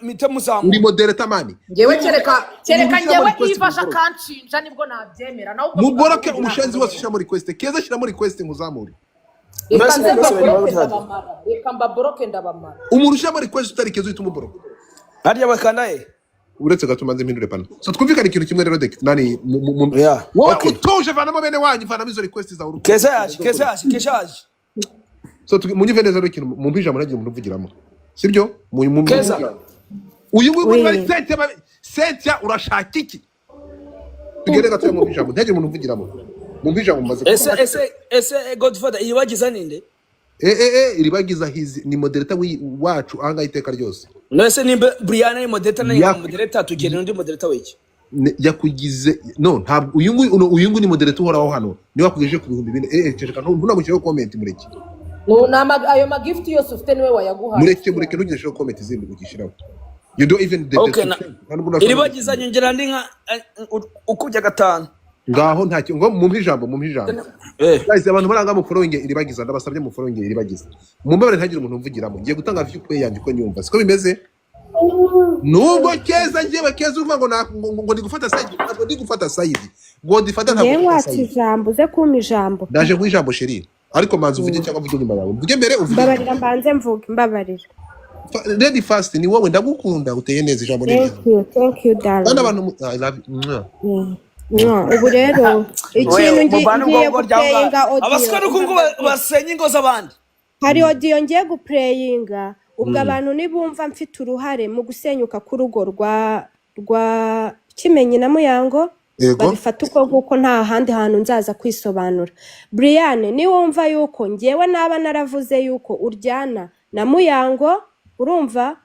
mitamuzamu. Uri moderator man. Ngewe kereka ngewe ifasha kanshinja nibwo nabyemera naho ubwo muboroke umushenzi wose ushira muri request. Keza shira muri request nguzamure. Reka mbaboroke ndabamara. Umuntu ushira muri request utari keza uhita umuboroka. Hariya bakandaye. Uretse gato manze mpindure pano. So twumvikana ikintu kimwe rero dek nani okay. Utoje vanamo bene wanyu vanamo izo request za uruko. Keza yaje. So munyive neza rero ikintu mumpa ijambo nagiye umuntu uvugiramo. Sibyo? Keza. Uyu nguyu bari Sentia urashaka iki? Tugere gato mu ijambo ntagiye umuntu uvugiramo. Mumpa ijambo maze. Ese Godfather iribagiza ninde? Iribagiza ni moderator wacu anga iteka ryose. Nese nimba Brian ni moderator na moderator tugere undi moderator wiki. Yakugize no ntabwo uyu nguyu ni moderator uhoraho hano ni wakugeje ku bihumbi bine ceceka ntunamushyiraho comment mureke no ayo magift yose ufite niwe wayaguhaye mureke ntugishyiraho comment zindi ugishiraho you don't even iribagiza nyongera ndi nka ukubya gatanu ngaho ntacyo ngo mumpa ijambo guys abantu baranga mu following iribagiza ndabasabye mu following iribagiza mumbabare ntagire umuntu umvugiramo ngiye gutanga view play yanjye ko nyumva siko bimeze nubwo keza ngiye keza uvuga ngo ndi gufata side ntabwo ndi gufata side ngo ndifata ntabwo yewe ati ijambo ze kuma ijambo ndaje ku ijambo sheri ariko manzi uvuge cyangwa uvuge nyuma yawe mvuge mbere uvuge mbabarira mbanze mvuge mbabarira Lady Fast ni wowe ndagukunda uteye neza ijambo neza thank you darling abantu I love you ubu rero ikintu ngiye guplayinga audio abasukari kungu basenye ingo z'abandi hari audio ngiye guplayinga ubwo abantu nibumva mfite uruhare mu gusenyuka k'urugo rwa Kimenyi na Muyango babifata uko nguko nta handi hantu nzaza kwisobanura. Brian ni wumva yuko ngewe naba naravuze yuko uryana na Muyango urumva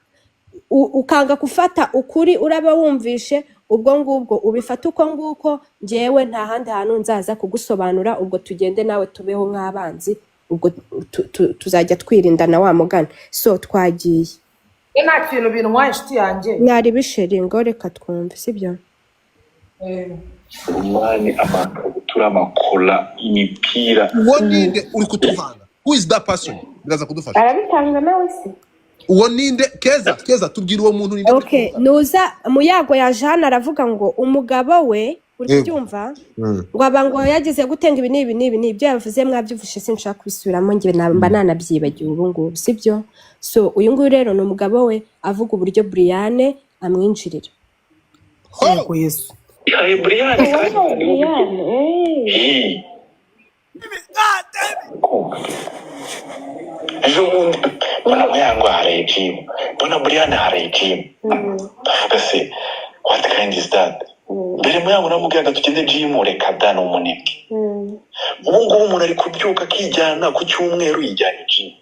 ukanga gufata ukuri uraba wumvishe ubwo ngubwo ubifata uko nguko ngewe nta handi hantu nzaza kugusobanura ubwo tugende nawe tubeho nk'abanzi ubwo tuzajya twirindana wa mugana so twagiye nta kintu bintwaye inshuti yanjye mwari bisheri ngo reka twumve sibyo umwanya amakabutura amakora imipira uwo ninde uri kutuvanga who is that person biraza kudufasha arabitanga nawe se uwo ninde keza tubwira uwo muntu ninde okay nuza Muyago ya Jeanne aravuga ngo umugabo we uribyumva ngo abango yagize gutenga ibi nibyo yavuze mwabyuvushe sinshaka kubisubiramo ngiye namba nanabyibagiye ubu ngubu sibyo so uyu nguyu rero no mugabo we avuga uburyo Brian amwinjirira yego Yesu yae Brian ejo Muyango hari gym bona Brian hari gym ndavuga se what kind is that mbere Muyango namubwiraga tugende gym reka dana umunebwe ubu ngubu umuntu ari kubyuka akijyana ku cyumweru yijyanye gym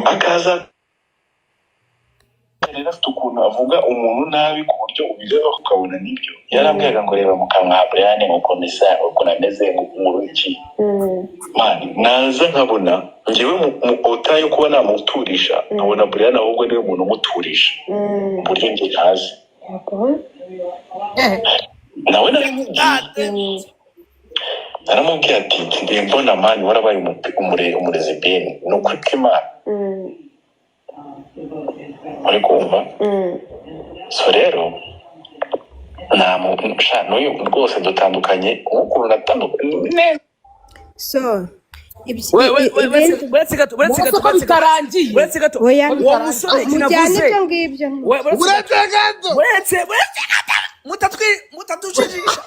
akaza rero afite ukuntu avuga umuntu nabi ku buryo ubireba ukabona nibyo yarambwiraga ngo reba mu kanwa Brian ukomeza uko nameze nk'umuntu iki mani naza nkabona ngewe mu otayo kuba namuturisha nkabona Brian ahubwo niwe muntu umuturisha buryo nge ntazi nawe naramubwiye ati ndi mbona mani warabaye umurezi bene no kwikimana ari kumva so rero nta muntu n'uyu rwose dutandukanye ukuntu natandukanye so uretse gato ko bitarangiye oya uwo musore mujyane kinavuze ibyo ngibyo uretse gato uretse mutatucijisha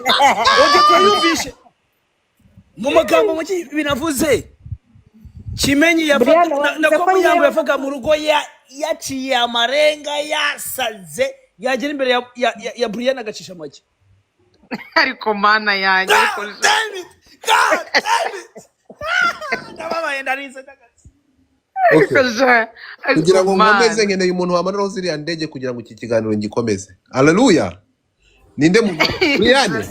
ujye tuyumvishe mu magambo make binavuze Kimenyi nako Muyango yavuga mu rugo yaciye amarenga yasaze yagera imbere ya Brian agacisha make ariko mana yanjye God damn it ndababaye ndarize kugira ngo nkomeze nkeneye umuntu wamanuraho ziriya ndege kugira ngo iki kiganiro ngikomeze. Haleluya. Ninde mu Brian?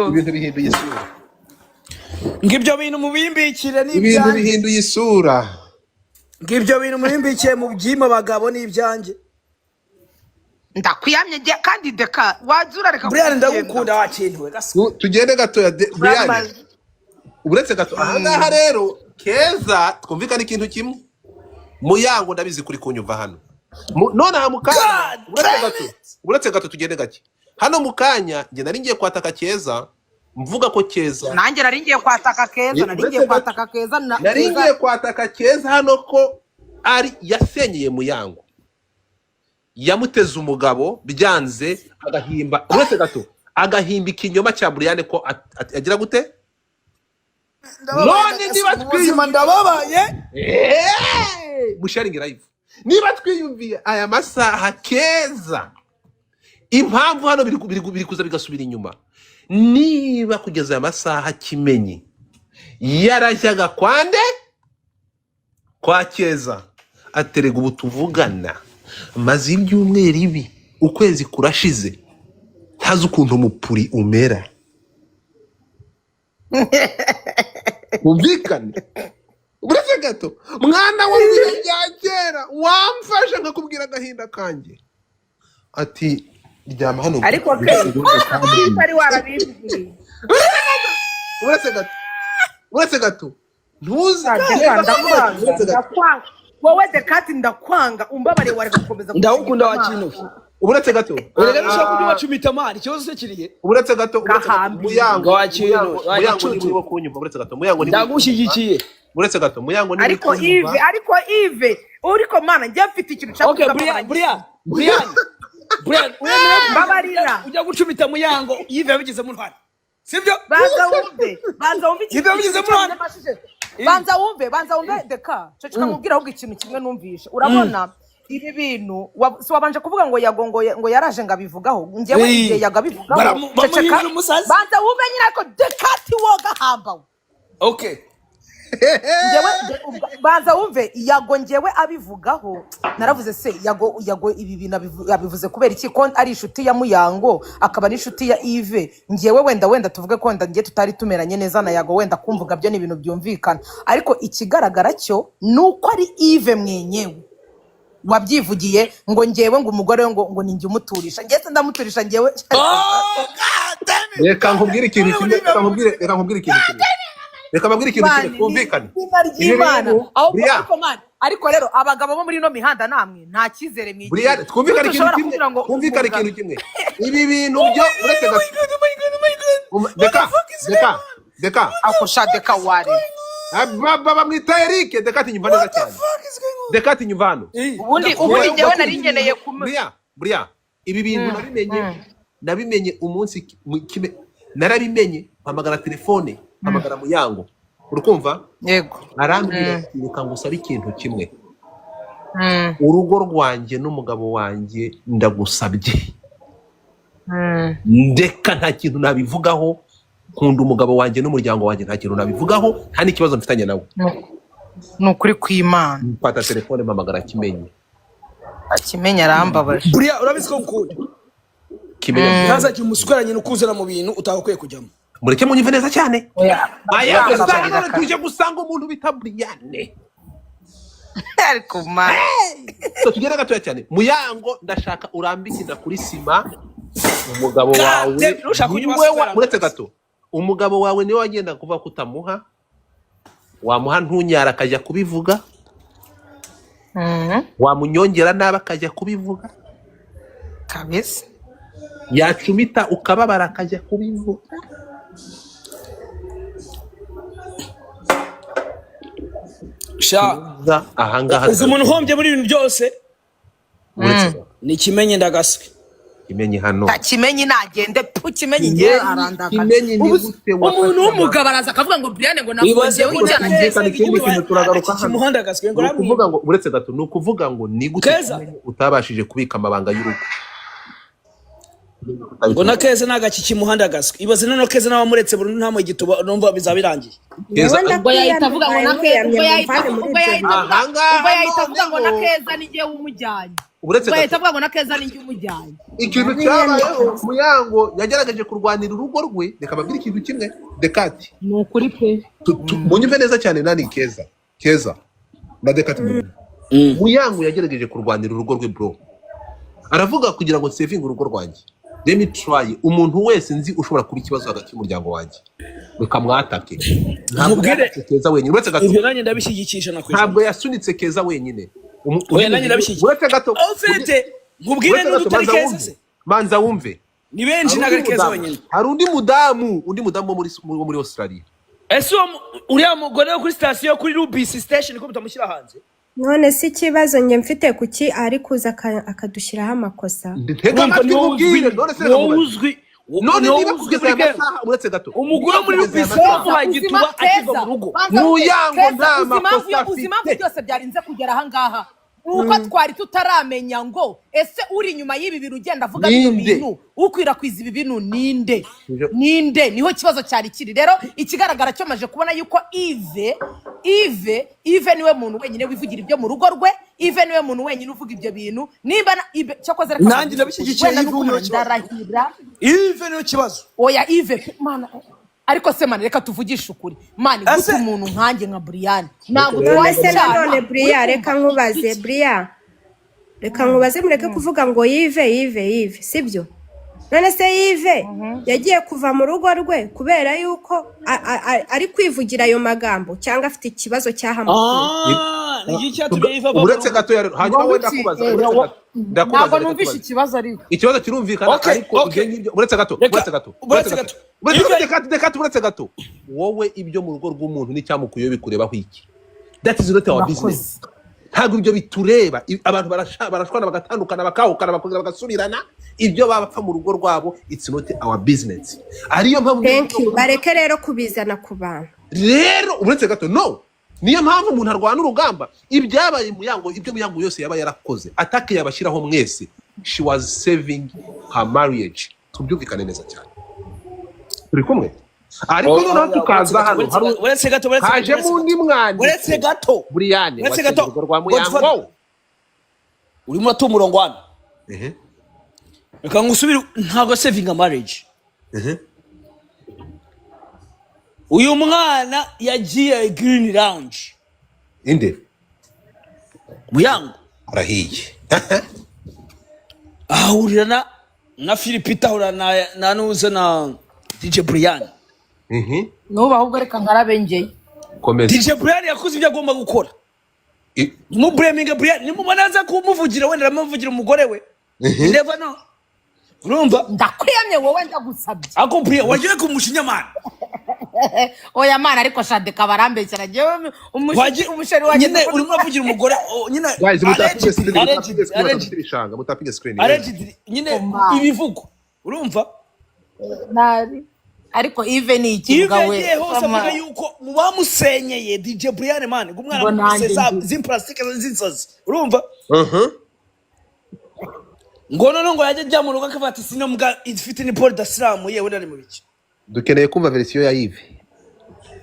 Ibintu bihinduye isura. Ngibyo bintu mubimbikire ibintu bihinduye isura. Ngibyo bintu mubimbikiye mu byima bagabo n'ibyanjye. Ndakwiyamye kandi deka wazura reka Brian ndagukunda wakintuwe gaso. Tugende gato ya Brian. Uretse gato ahangaha rero Keza twumvikana ikintu kimwe. Muyango ndabizi kuri kunyumva hano. None aha mukanya uretse gato tugende gake. Hano mukanya nge nari ngiye kwataka Keza mvuga ko Keza nanjye nari ngiye kwataka Keza nari ngiye kwataka Keza hano ko ari yasenyeye Muyango yamuteze umugabo byanze agahimba uretse gato agahimba ikinyoma cya Brian ko agira gute none niba twiyuma ndababaye musharingi live niba twiyumviye aya masaha Keza impamvu hano biri kuza bigasubira inyuma niba kugeza aya masaha Kimenyi yarajyaga kwande kwa Keza aterega ubu tuvugana maze ibyumweru ibi ukwezi kurashize ntazi ukuntu umupuri umera umvikane uretse gato mwana wa bya kera wamfasha nkakubwira agahinda kanjye ati ryama hano ariko ari warabibwiye uretse gato ntuza ndakwanga wowe Dekati ndakwanga umbabare wari gukomeza ndagukunda wakintu uretse gato urega nishaka kujya bacumita mari ikibazo se kiriye uretse gato Muyango wakintu niwo kunyumva uretse gato Muyango ni ndagushyigikiye uretse gato Muyango ni ariko Yves uriko mana njye mfite ikintu cyangwa Brian babarira ujya gucumita Muyango Yves yabigize mu ntwari sibyo banza wumve Yves yabigize mu ntwari banza wumve Deka cyo kikamubwira ahubwo ikintu kimwe numvisha urabona ibi bintu si wabanje kuvuga ngo ngo yaraje ngabivugaho njyewe igihe yagabivugaho banza wumve nyine ariko Dekati woga hambawe okay njyewe banza wumve yago njyewe abivugaho naravuze se yago ibi bintu yabivuze kubera iki ko ari inshuti ya Muyango akaba ari inshuti ya Yves njyewe wenda tuvuge ko wenda ngiye tutari tumeranye neza na yago wenda kumvuga byo ni ibintu byumvikana ariko ikigaragara cyo nuko ari Yves mwenyewe wabyivugiye ngo njyewe ngo umugore we ngo ninjye umuturisha njye se ndamuturisha njyewe reka nkubwire ikintu kimwe reka mbabwire ikintu kimwe twumvikane ariko rero abagabo bo muri no mihanda namwe nta cyizere mwigiye twumvikane ikintu kimwe ibi bintu byo uretse Deka akosha Deka wari baba mwita Eric Dekati nyumva neza cyane Dekati nyumva hano ubundi njyewe nari ngeneye Brian ibi bintu nabimenye umunsi narabimenye mpamagara telefone mpamagara Muyango urukumva yego arambwira reka ngusaba ikintu kimwe urugo rwanjye n'umugabo wanjye ndagusabye ndeka nta kintu nabivugaho nkunda umugabo wanjye n'umuryango wanjye nta kintu nabivugaho nta n'ikibazo mfitanye nawe nukuri kw'Imana mfata telefone mpamagara Kimenyi arambabaje Brian urabizi ko ngukunda Kimenyi ntaza kimusukiranye n'ukuzana mu bintu utakwiye kujyamo mureke munyumve neza cyane tuje gusanga umuntu bita Brian ariko ma tugera gatoya cyane Muyango ndashaka urambikira kuri sima umugabo wawe uretse gato umugabo wawe niwe wagenda kuva kutamuha wamuha ntunyara akajya kubivuga wamunyongera nabi akajya kubivuga kabisa yacumita ukababara akajya kubivuga keza ahangaha uzi umuntu uhombye muri ibintu byose uretse ni Kimenyi Ndagaswe. Kimenyi hano Kimenyi nagende Kimenyi ngiye arandaka Kimenyi ni gute umuntu w'umugabo araza akavuga ngo Brian ngo Wibaze nakunze ko ujyana ngiye ikintu kintu turagaruka hano Kimuhanda Gaswe ngo ni ukuvuga ngo uretse gato ni ukuvuga ngo ni gute Keza. Kimenyi utabashije kubika amabanga y'urugo ngo na Keza nagaki Kimuhanda Gaswe. Ibaze none Keza n'abamuretse burundu nta mu gituba numva bizabirangiye. Keza ubwo yahita avuga ngo na Keza ubwo yahita avuga ngo na Keza ni ngiye umujyanye uretse ubwo gato yahita avuga ngo na Keza ni ngiye umujyanye ikintu cyabayeho Muyango yagerageje kurwanira urugo rwe reka babwire ikintu kimwe Dekati ni ukuri pe munyumve neza cyane nani Keza na Dekati Muyango yagerageje kurwanira urugo rwe bro aravuga kugira ngo saving urugo rwanjye let me try umuntu wese nzi ushobora kuba ikibazo hagati y'umuryango wanjye reka mwatake Mubwire Keza wenyine uretse gato ibyo nanjye ndabishyigikisha na kwishima. ntabwo yasunitse Keza wenyine Oya nanjye ndabishyigikisha. uretse gato Ufite mubwire ni utari Keza se. manza wumve Ni benshi nagari Keza wenyine. hari undi mudamu wo muri Australia Ese uriya mugore wo kuri station kuri Rubis station ko bitamushyira hanze. none si ikibazo njye mfite kuki ari kuza akadushyiraho amakosa nditega amatwi mubwire none se uzwi none niba kugeza aya masaha uretse gato umugore muri Rubis wagituba akiva mu rugo. Muyango nta makosa ubuzima afite byose byarinze kugera aha ngaha nuko twari tutaramenya ngo ese uri inyuma y'ibi bintu ugenda avuga ibyo bintu ukwirakwiza ibi bintu ninde niho kibazo cyari kiri rero ikigaragara cyo maje kubona yuko Yves niwe muntu wenyine wivugira ibyo mu rugo rwe Yves niwe muntu wenyine uvuga ibyo bintu nimba cyakoze reka nanjye ndabishyigikiye ndarahira Yves niyo kibazo. oya Yves mana ariko se mani reka tuvugishe ukuri mani gute umuntu nkanjye nka Brian ntabwo twese nanone Brian reka nkubaze Brian reka nkubaze mureke kuvuga ngo Yves sibyo none se Yves yagiye kuva mu rugo rwe kubera yuko ari kwivugira ayo magambo cyangwa afite ikibazo cyahamukuye niki cyatumye Yves uretse gato hanyuma we ndakubaza ntabwo numvishe ikibazo ariko ikibazo kirumvikana ariko ibyo ngibyo uretse gato wowe ibyo mu rugo rw'umuntu n'icyamukuyeho bikurebaho iki that is not our business ntabwo ibyo bitureba abantu barashwana bagatandukana bakahukana bakongera bagasubirana ibyo bapfa mu rugo rwabo it's not our business ariyo mpamvu bareke rero kubizana ku bantu rero uretse gato no niyo mpamvu umuntu arwana urugamba ibyabaye Muyango ibyo Muyango yose yaba yarakoze atake yabashiraho mwese she was saving her marriage tubyumvikane neza cyane turi kumwe ariko noneho tukaza hano uretse gato haje mundi mwana uretse gato Brian uretse gato rwa Muyango urimo atumurongo hano reka ngusubire ntago saving a marriage uyu mwana yagiye Green Lounge inde Muyango arahiye ahurira na Philipita ahura na nuza na DJ Brian nuba ahubwo reka nkarabengeye DJ Brian yakoze ibyo agomba gukora mu blaming Brian nimubanaza kumuvugira wenda aramuvugira umugore we never know urumva ndakwiyamye wowe ndagusabye ako Brian wagiye kumushinya mana oya mana ariko shade kabarambekera jewe umusheri wa nyine urimo avugira umugore nyine guys mutapige screen nyine ibivugo urumva nari ariko Yves ni ikibuga we Yves hose avuga yuko mubamusenyeye DJ Brian man ngumwana museza zimplastike zinsozi urumva ngo none ngo yaje jya mu rugo akafata sino mbwa ifite ni Paul Daslam yewe nari mu biki dukeneye kumva version ya Yves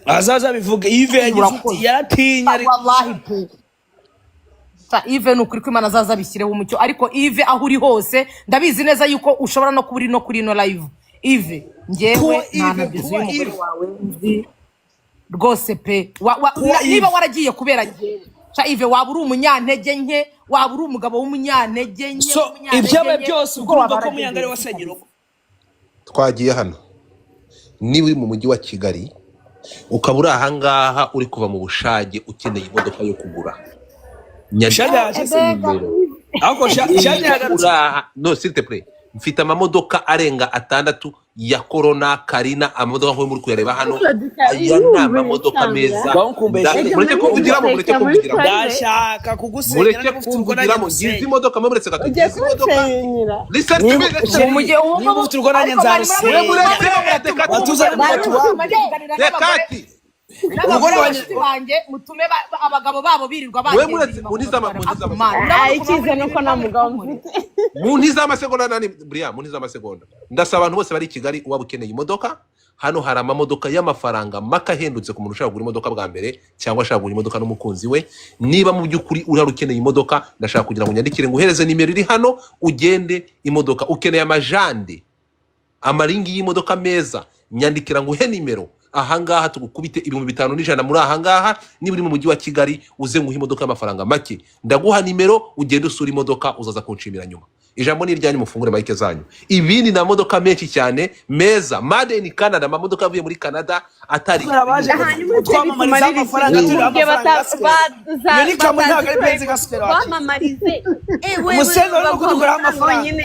azaza bivuga Yves yagize yaratinya ariko wallahi pe Yves nukuri ko Imana azaza bishyireho umucyo ariko Yves aho uri hose ndabizi neza yuko ushobora no kuburi no kuri no live Yves ngewe nanabizi umugore wawe nzi rwose pe niba waragiye kubera ngewe Yves waba uri umunyantege nke waba uri umugabo w'umunyantege nke ibyabe byose ukumva ko Muyangare wasenyero twagiye hano niba uri mu mujyi wa Kigali ukaba uri aha ngaha uri kuva mu Bushage ukeneye imodoka yo kugura Shada ako Shada no s'il te plaît mfite amamodoka arenga 6 ya Corona Karina, amamodoka nko muri kuyareba hano, aya ni amamodoka meza. Mureke kuvugiramo, mureke kuvugiramo, ndashaka kugusenyera mureke kuvugiramo. Ngizi imodoka muretse gato, ngizi imodoka. Listen to me, umujye uwo ufite urwo nanjye nzarusenya. Dekati umugore wanjye mutume abagabo babo birirwa we muretse unizama ikize nuko na mugabo mfite muntizama segonda nani Brian, muntizama segonda. Ndasaba abantu bose bari Kigali uwaba ukeneye imodoka, hano hari amamodoka y'amafaranga maka hendutse ku muntu ushaka kugura imodoka bwa mbere cyangwa ashaka kugura imodoka n'umukunzi we. Niba mu by'ukuri urari ukeneye imodoka, ndashaka kugira ngo nyandikire ngo uhereze nimero iri hano ugende imodoka. Ukeneye amajande, amaringi y'imodoka meza, nyandikira ngo uhe nimero. Ahangaha tugukubite 5,100 muri ahangaha. Niba uri mu mujyi wa Kigali uze nguha imodoka y'amafaranga make, ndaguha nimero ugende usura imodoka, uzaza kunshimira nyuma. Ijambo ni ryanyu, mufungure mike zanyu. Ibindi na modoka menshi cyane meza, made in Canada, amamodoka avuye muri Canada atari twamamariza amafaranga turi amafaranga. Ni kamwe ntago ari benzi gaskera. Bamamarize. Umusengo arimo kudukora amafaranga.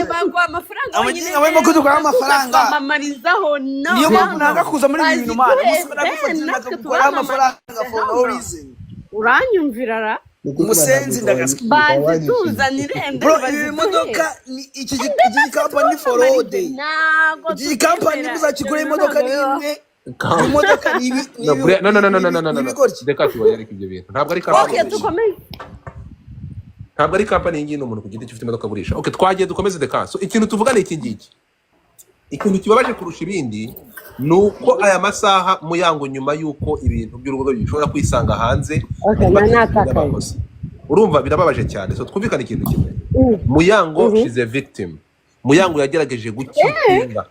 Bagwa amafaranga nyine. Abanyine kudukora amafaranga. Bamamarizaho no. Niyo mpamvu nanga kuza muri ibi bintu mana. Musikora kudukora amafaranga for no reason. Uranyumvira ra? Umusenzi ndagaske. Bazi tuzanire bro, iyi modoka iki company for all day. Iki company muzakigura imodoka nimwe. Imodoka ni no. Dekati wayareka ibyo bintu. Ntabwo ari company. Okay, tukomeze. Ntabwo ari company ngino umuntu kugite cyufite imodoka gurisha. Okay, twagiye dukomeze Dekati. So ikintu tuvuga ni iki ngiki. Ikintu kibabaje kurusha ibindi nuko aya masaha Muyango nyuma yuko ibintu by'urugo bishobora kwisanga hanze. Urumva birababaje cyane. So twumvikana ikintu kimwe. Muyango she's a victim. Muyango yagerageje gukikinga.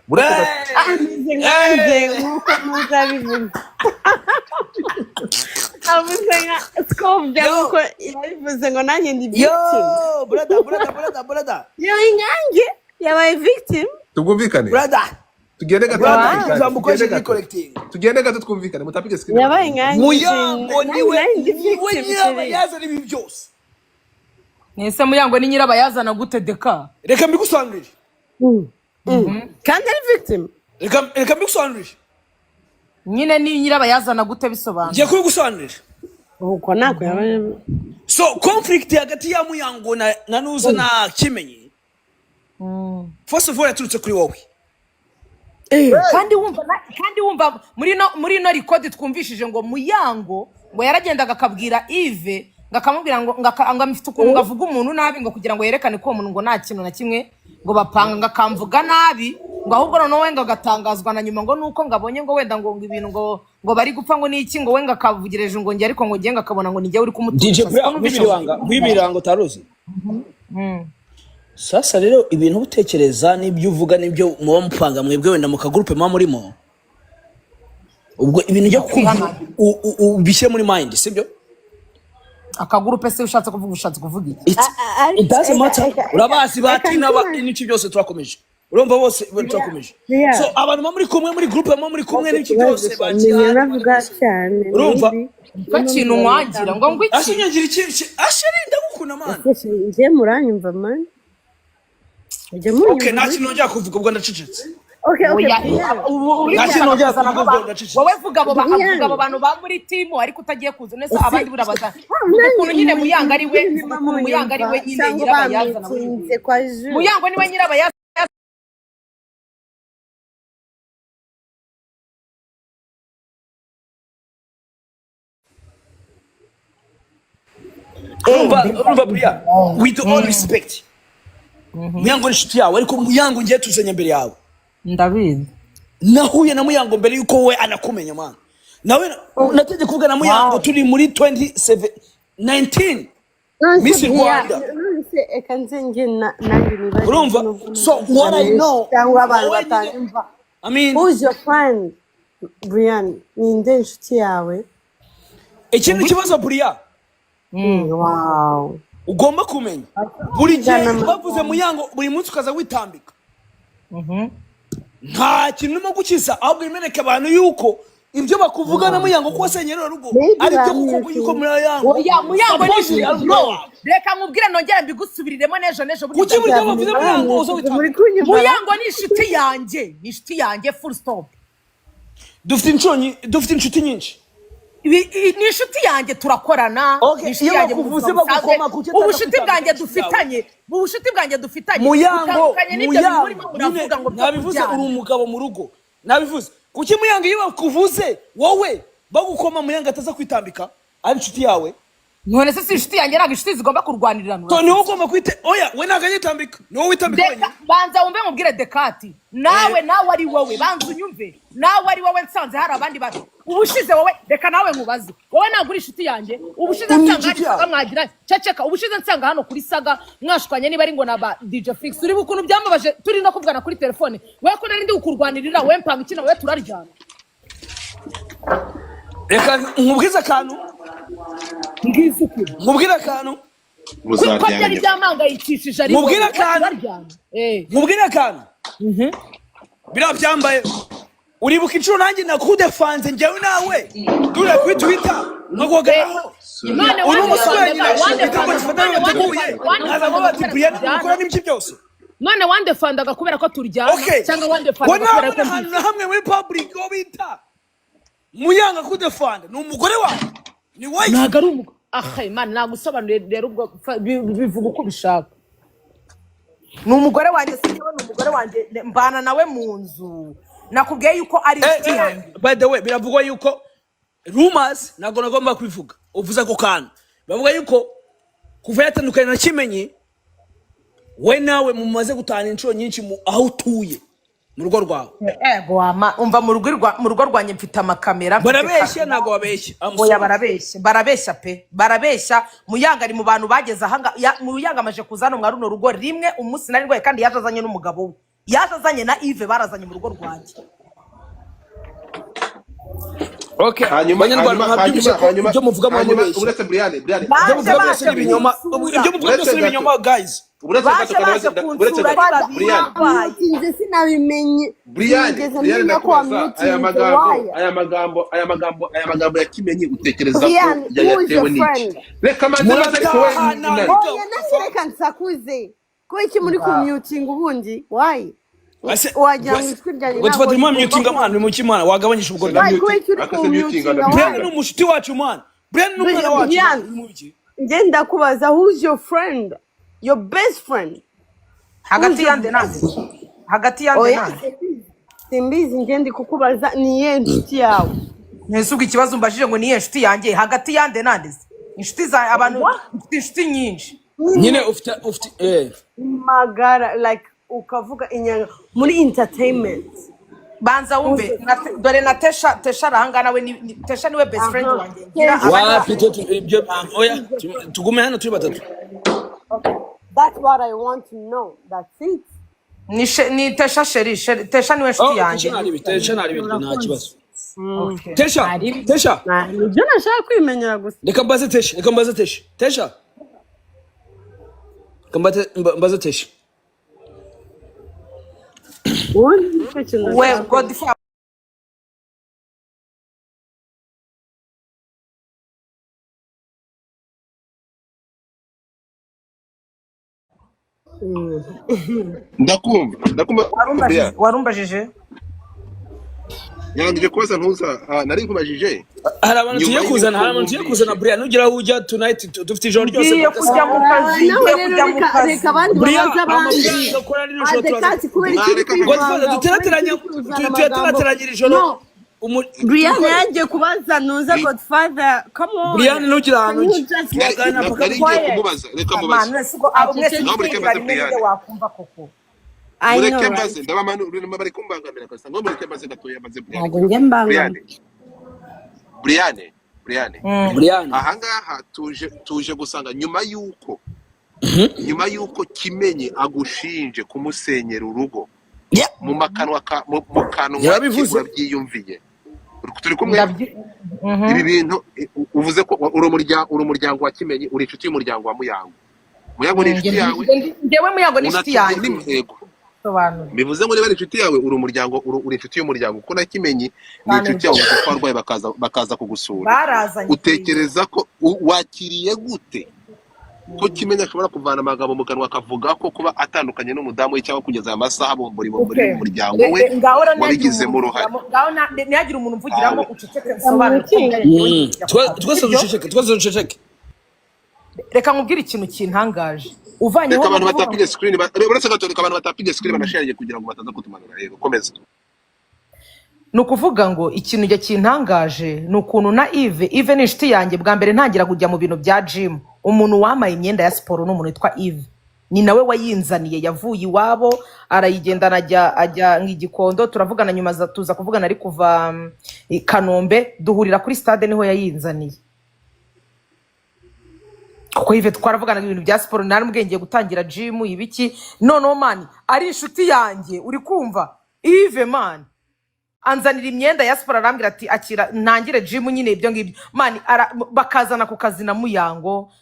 Avuze ngo nanjye ndi victim. Yo, brother. Yo inyange yabaye victim. Tugumvikane. Brother. Tugende gato twumvikane mutapige screen. Yabaye inyange. Muyango niwe yazana ibi byose. Nese Muyango ni nyirabayazana gute Deka? Reka mbigusobanurire. Kandi ari victim. Reka mbigusobanurire. Nyine ni nyirabayazana gute bisobanura? Ngiye kubigusobanurira. Uko nako yabaye. So conflict hagati ya Muyango na Nuzo na Kimenyi. First of all yaturutse kuri wowe. Kandi wumva muri no record twumvishije ngo Muyango ngo yaragendaga akabwira Yves ngakamubwira ngo ngamfite ukuntu ngavuga umuntu nabi ngo kugira ngo yerekane ko umuntu ngo nta kintu na kimwe ngo bapanga ngakamvuga nabi ngo ahubwo noneho we ngagatangazwa na nyuma ngo nuko ngabonye ngo wenda ngo ibintu ngo bari gupfa ngo niki ngo we ngakavugireje ngo ngiye ariko ngo ngiye ngakabona ngo nijye uri kumutuza. Nk'ibirango taruzi. Sasa rero ibintu utekereza n'ibyo uvuga n'ibyo muba mupanga mwebwe wenda mu kagroupe mwa murimo. Ubwo ibintu byo ubishyire muri mind, sibyo? Akagroupe se ushatse kuvuga iki? It doesn't matter. Urabazi batina n'iki byose turakomeje. Urumva bose turakomeje. So abantu muri kumwe muri groupe muri kumwe n'iki byose bagiye. Navuga cyane. Urumva? Bakintu mwagira ngo iki? Ashinyagira iki? Ashirinda gukuna man. Nje muranyumva man. Okay, naki nongera kuvuga ubwo ndacecetse. Okay. Naki nongera kuvuga ubwo ndacecetse. Wowe vuga abo bantu ba muri team ariko utagiye kuza neza abandi burabaza. Ukuntu nyine Muyango ari we, Muyango ari we nyine nyirabayazana. Muyango ni we nyirabayazana. Urumva Bria, with all respect. Muyango ni inshuti yawe ariko Muyango ngiye tuzenya mbere yawe. Ndabizi. Nahuye na Muyango mbere yuko we anakumenya man. Nawe nateje kuvuga na Muyango turi muri 2019. Miss Rwanda. Urumva? So what I know. I mean, who's your friend? Brian, ni nde inshuti yawe? Ikintu kibazo Bria. Wow. Ugomba kumenya. Buri gihe bavuze Muyango buri munsi ukaza witambika. Nta kintu no gukiza ahubwo imeneka abantu yuko ibyo bakuvuga na Muyango ko wasenyera rugo Maybe ari byo bamwe kuko yuko Muyango oya Muyango ni Suppose inshuti ari bro Muyango. reka nkubwire nongera mbigusubiriremo n'ejo kuki muri byo bavuze Muyango uzo muri bitanga kunyumva Muyango ni inshuti yanjye full stop dufite inshuti nyinshi ni inshuti yanjye turakorana Okay, ni inshuti iyo yanjye mu bakuvuze buzima busanzwe. bagukoma, kuki ubucuti atandukanye bwanjye n'inshuti dufitanye Muyango butandukanye n'ibyo bintu murimo nyine muravuga ngo byo nabivuze kubyara. uri umugabo mu rugo nabivuze kuki Muyango iyo bakuvuze wowe bagukoma Muyango ataza kwitambika ari inshuti yawe none se si inshuti yanjye ntabwo inshuti zigomba kurwaniranwa to niwo ugomba kwite oya we ntabwo anyitambika niwo witambika wenyine banza wumve mubwire Dekati nawe ari wowe banza unyumve nawe ari wowe nsanze hari abandi bantu ubushize wowe reka nawe nkubaze wowe ntabwo uri inshuti yanjye ubushize nsanga hari saga mwagira ceceka ubushize nsanga hano kuri saga mwashwanye niba ari ngo na ba DJ Fix uri bukuntu byambabaje turi no kuvugana kuri telefone wowe ko nari ndi kukurwanirira wowe mpanga ikina wowe turaryana reka nkubwize akantu nkubwire akantu ko byari byamangayikishije ari Mubwire akantu. nkubwire akantu biriya byambaye uribuka inshuro nanjye nakudefanze njyewe nawe turi kuri Twitter nkagogeraho none uri wande umusore nyine wande igitego gifatanye bateguye nkaza bati Brian mukora n'ibiki byose none wande fandaga kubera ko turyana okay cyangwa wande ko fandaga kubera ko nta hantu na hamwe muri public wo bita Muyango kudefanda ni umugore wawe ni wife ntago ari umugore man nagusobanuriye rero ubwo bivuga uko bishaka ni umugore wanjye sinyewe ni umugore wanjye mbana nawe mu nzu nakubwiye yuko ari inshuti yanjye by the way biravugwa yuko rumors ntabwo nagomba kubivuga uvuze ako kantu bavuga yuko kuva yatandukanye na Kimenyi we nawe mumaze gutana inshuro nyinshi aho utuye mu rugo rwawe ego wama umva mu rugo rwanjye mfite amakamera barabeshya ntabwo babeshya oya barabeshya pe barabeshya Muyango ari mu bantu bageze ahanga Muyango amaje kuzana mwa runo rugo rimwe umunsi nari rwaye kandi yajazanye n'umugabo we yajazanye na Yves barazanye mu rugo rwanjye okay hanyuma ibyo muvuga mu mubeshya uretse Brian ibyo muvuga byose ni ibinyoma ibyo muvuga byose ni ibinyoma guys uretse sinzi sinabimenye Brian ndakubaza aya magambo ya Kimenyi utekereza ko yatewe n'iki reka maze reka nsakuze ko iki muri kumyutinga ubundi wayi wagira ngo ijwi ryanjye ngo tufate mu myutinga mwana mu kimana wagabanyisha ubwo Brian ni umushuti wacu mwana Brian ni umwana wacu njye ndakubaza who's your friend your best friend hagati yande nande simbizi njye ndi kukubaza niye inshuti yawe ntisuga ikibazo mbajije ngo niye inshuti yanjye hagati yande nande inshuti za abantu inshuti nyinshi nyine ufite magara like ukavuga inyanga muri entertainment banza wumve dore na Tesha arahangana we Tesha niwe best friend wanjye ibyo oya tugume hano turi batatu that's what I want to know that's it ni Tesha sheri Tesha niwe inshuti yanjye Tesha nari ibintu nta kibazo Tesha nibyo nashaka kwimenyera gusa reka mbaze Tesha mbaze Tesha we Godfrey ndakumva warumbajije yarangije kubaza ntuza nari nkubajije hari abantu tugiye kuzana Brian ugira aho ujya tonight dufite ijoro ryose ngiye kujya mu kazi reka abandi babaza abandi duterateranyira ijoro Brian yagiye kubaza nuza Godfather come on Brian nugira ahantu nari ngiye kumubaza reka mubaze wakumva koko mureke mbaze ndabamanu bari kumbangamira kasa ngo mureke mbaze gatoya maze Brian ahangaha tuje gusanga nyuma yuko Kimenyi agushinje kumusenyera urugo mu makanwa urabyiyumviye turi kumwe ibi bintu uvuze ko uri umuryango wa Kimenyi uri inshuti y'umuryango wa Muyango ni inshuti yawe ndewe Muyango ni inshuti yanjye sobanura bivuze ngo niba ari inshuti yawe uri umuryango uri inshuti y'umuryango kuko nakimenyi ni inshuti yawe kuko arwaye bakaza kugusura barazanye utekereza ko wakiriye gute ko Kimenyi ashobora kuvana amagambo mu kanwa akavuga ko kuba atandukanye n'umudamu we cyangwa kugeza aya masaha muri umuryango we wabigizemo uruhare ngaho ntihagire umuntu umvugiramo uceceke nsobanure twese duceceke reka nkubwire ikintu kintangaje uvanyeho abantu batapige screen uretse gatorika abantu batapige screen banashaje kugira ngo bataza kutumanura rero komeza ni ukuvuga ngo ikintu kintangaje ni ukuntu na Yves ni inshuti yanjye bwa mbere ntangira kujya mu bintu bya gym umuntu wambaye imyenda ya siporo n'umuntu witwa Yves ni nawe wayinzaniye yavuye iwabo arayigendana ajya nk'igikondo turavugana nyuma tuza kuvugana ari kuva Kanombe duhurira kuri stade niho yayinzaniye kuko Yves twaravugana ibintu bya siporo naramubwiye ngiye gutangira gym ibiki noneho man ari inshuti yanjye uri kumva Yves man anzanira imyenda ya siporo arambwira ati akira ntangire gym nyine ibyo ngibyo man bakazana ku kazi na Muyango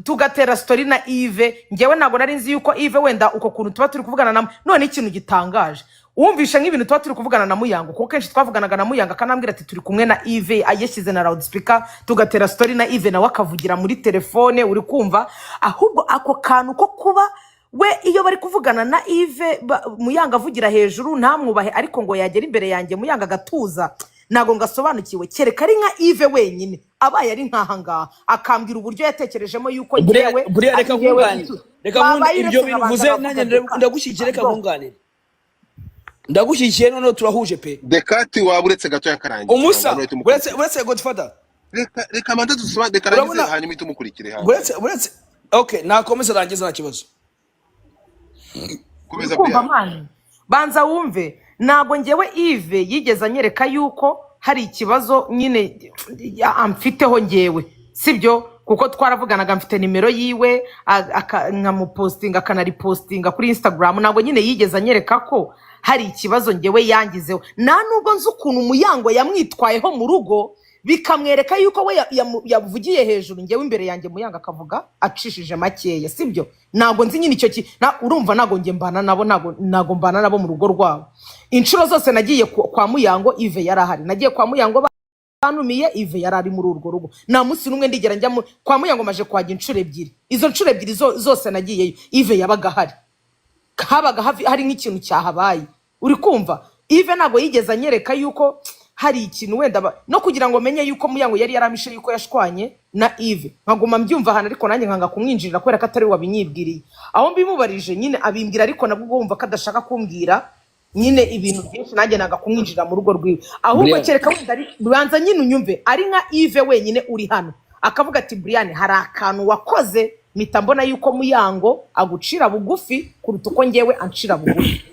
tugatera story na Yves ngewe ntabwo nari nzi yuko Yves wenda uko kuntu tuba turi kuvugana na none ikintu gitangaje wumvisha nk'ibintu tuba turi kuvugana na Muyango kuko kenshi twavuganaga na Muyango akanambwira ati turi kumwe na Yves ayeshyize na loudspeaker tugatera story na Yves nawe akavugira muri telefone uri kumva ahubwo ako kantu ko kuba we iyo bari kuvugana na Yves Muyango avugira hejuru ntamwubahe ariko ngo yagera imbere yanjye Muyango agatuza nago ngasobanukiwe kereka ari nka Yves wenyine abaye ari nkahangaha akambwira uburyo yatekerejemo yuko ngewe reka nkunganire ibyo bintu uvuze nanjye ndagushyigikira reka nkunganire ndagushyigikiye noneho turahuje pe Dekati waburetse gato yakarangiye umusa uretse Godfather reka manda dusubane dekarangize hanyuma itumukurikire hano uretse okay nakomeza rangiza nta kibazo komeza banza wumve nago ngewe Yves yigeze anyereka yuko hari ikibazo nyine amfiteho ngewe sibyo kuko twaravuganaga mfite nimero yiwe nkamupostinga akanaripostinga kuri Instagram nago nyine yigeze anyereka ko hari ikibazo ngewe yangizeho nta nubwo nzi ukuntu Muyango yamwitwayeho mu rugo bikamwereka yuko we yavugiye hejuru ngewe imbere yanjye Muyango akavuga acishije makeya sibyo nago nzi nyine icyo urumva nago nge mbana nabo nago mbana nabo mu rugo rwabo inshuro zose nagiye kwa Muyango Yves yarahari nagiye kwa Muyango banumiye Yves yarari muri urwo rugo nta munsi numwe ndigera njya kwa Muyango maje kwajya inshuro ebyiri izo nshuro ebyiri zose nagiyeyo Yves yabaga hari habaga hari nk'ikintu cyahabaye uri kumva Yves nago yigeze anyereka yuko hari ikintu wenda no kugira ngo menye yuko Muyango yari yaramishe yuko yashwanye na Yves nkaguma mbyumva hano ariko nanjye nkanga kumwinjirira kubera ko atari wabinyibwiriye aho mbimubarije nyine abimbwira ariko nabwo wumva kadashaka kumbwira nyine ibintu byinshi nanjye nanga kumwinjira mu rugo rwiwe ahubwo kereka wenda ari banza nyine unyumve ari nka Yves wenyine uri hano akavuga ati Brian hari akantu wakoze mpita mbona yuko Muyango agucira bugufi kuruta uko ngewe ancira bugufi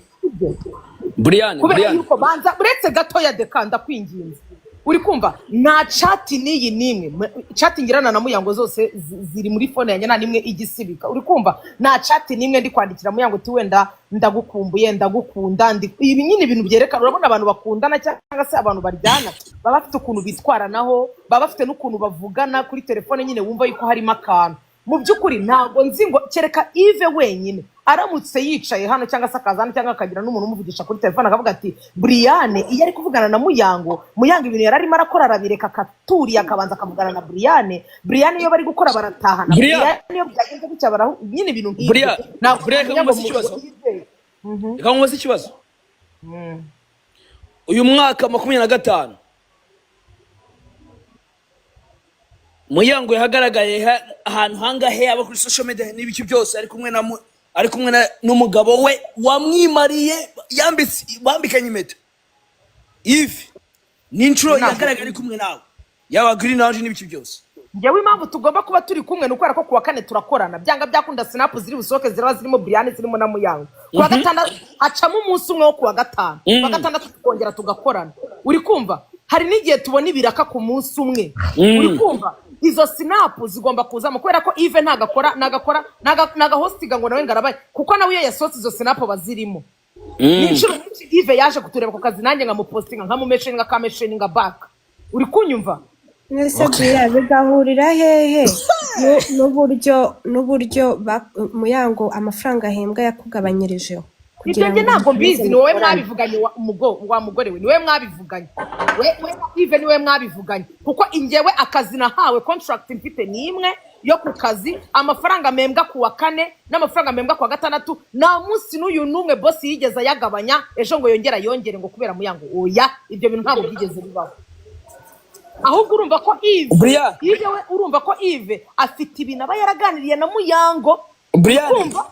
Brian yuko banza uretse gato ya dekanda kwinginze uri kumva nta chat niyi nimwe chat ngirana na Muyango zose ziri muri phone yanjye nta nimwe igisibika uri kumva nta chat nimwe ndi kwandikira Muyango ti wenda ndagukumbuye ndagukunda ibi nyine ibintu byerekana urabona abantu bakundana cyangwa se abantu baryana baba bafite ukuntu bitwaranaho baba bafite n'ukuntu bavugana kuri telefone nyine wumva yuko harimo akantu mu byukuri ntago nzi ngo kereka Yves wenyine aramutse yicaye hano cyangwa se akazana cyangwa akagira n'umuntu umuvugisha kuri telefone akavuga ati Brian iyo ari kuvugana na Muyango ibintu yararimo arakora arabireka akaturiye akabanza akavugana na Brian iyo bari gukora baratahana Brian iyo byagenze gutya baraho nyine ibintu nk'ibyo ntabwo reka mubaze ikibazo uyu mwaka 2025 Muyango yahagaragaye ahantu hangahe aba kuri social media n'ibiki byose ari kumwe n'umugabo we wamwimariye bambikanye impeta Yves n'inshuro yagaragaye ari kumwe nawe yaba green orange n'ibiki byose ngewe impamvu tugomba kuba turi kumwe nuko ko kuwa kane turakorana byanga byakunda snap ziri busoke ziraba zirimo Brian zirimo na Muyango kuwa gatandatu acamo umunsi umwe wo kuwa gatanu kuwa gatandatu tukongera tugakorana uri kumva hari n'igihe tubona ibiraka ku munsi umwe uri kumva izo snap zigomba kuzamo kubera ko Yves naga hostiga ngo nawe ngarabaye kuko nawe iyo yasohotse izo snap bazirimo n'inshuro nyinshi Yves yaje kutureba ku kazi nanjye ngamupostinga nkamumeshinga kameshinga back uri kunyumva Nese bya bigahurira hehe n'uburyo Muyango amafaranga ahembwa yakugabanyirijeho ibyo nge ntabwo mbizi, ni wowe mwabivuganye wa mugore we, ni wowe mwabivuganye, Yves ni wowe mwabivuganye, kuko ingewe akazi nahawe contract mfite ni imwe yo ku kazi, amafaranga membwa ku wa 4 n'amafaranga membwa ku wa 6, nta munsi n'uyu numwe boss yigeze ayagabanya ejo ngo yongere ngo kubera Muyango. Oya, ibyo bintu ntabwo byigeze bibaho. Ahubwo urumva ko Yves we urumva ko Yves afite ibintu aba yaraganiriye na Muyango. Urumva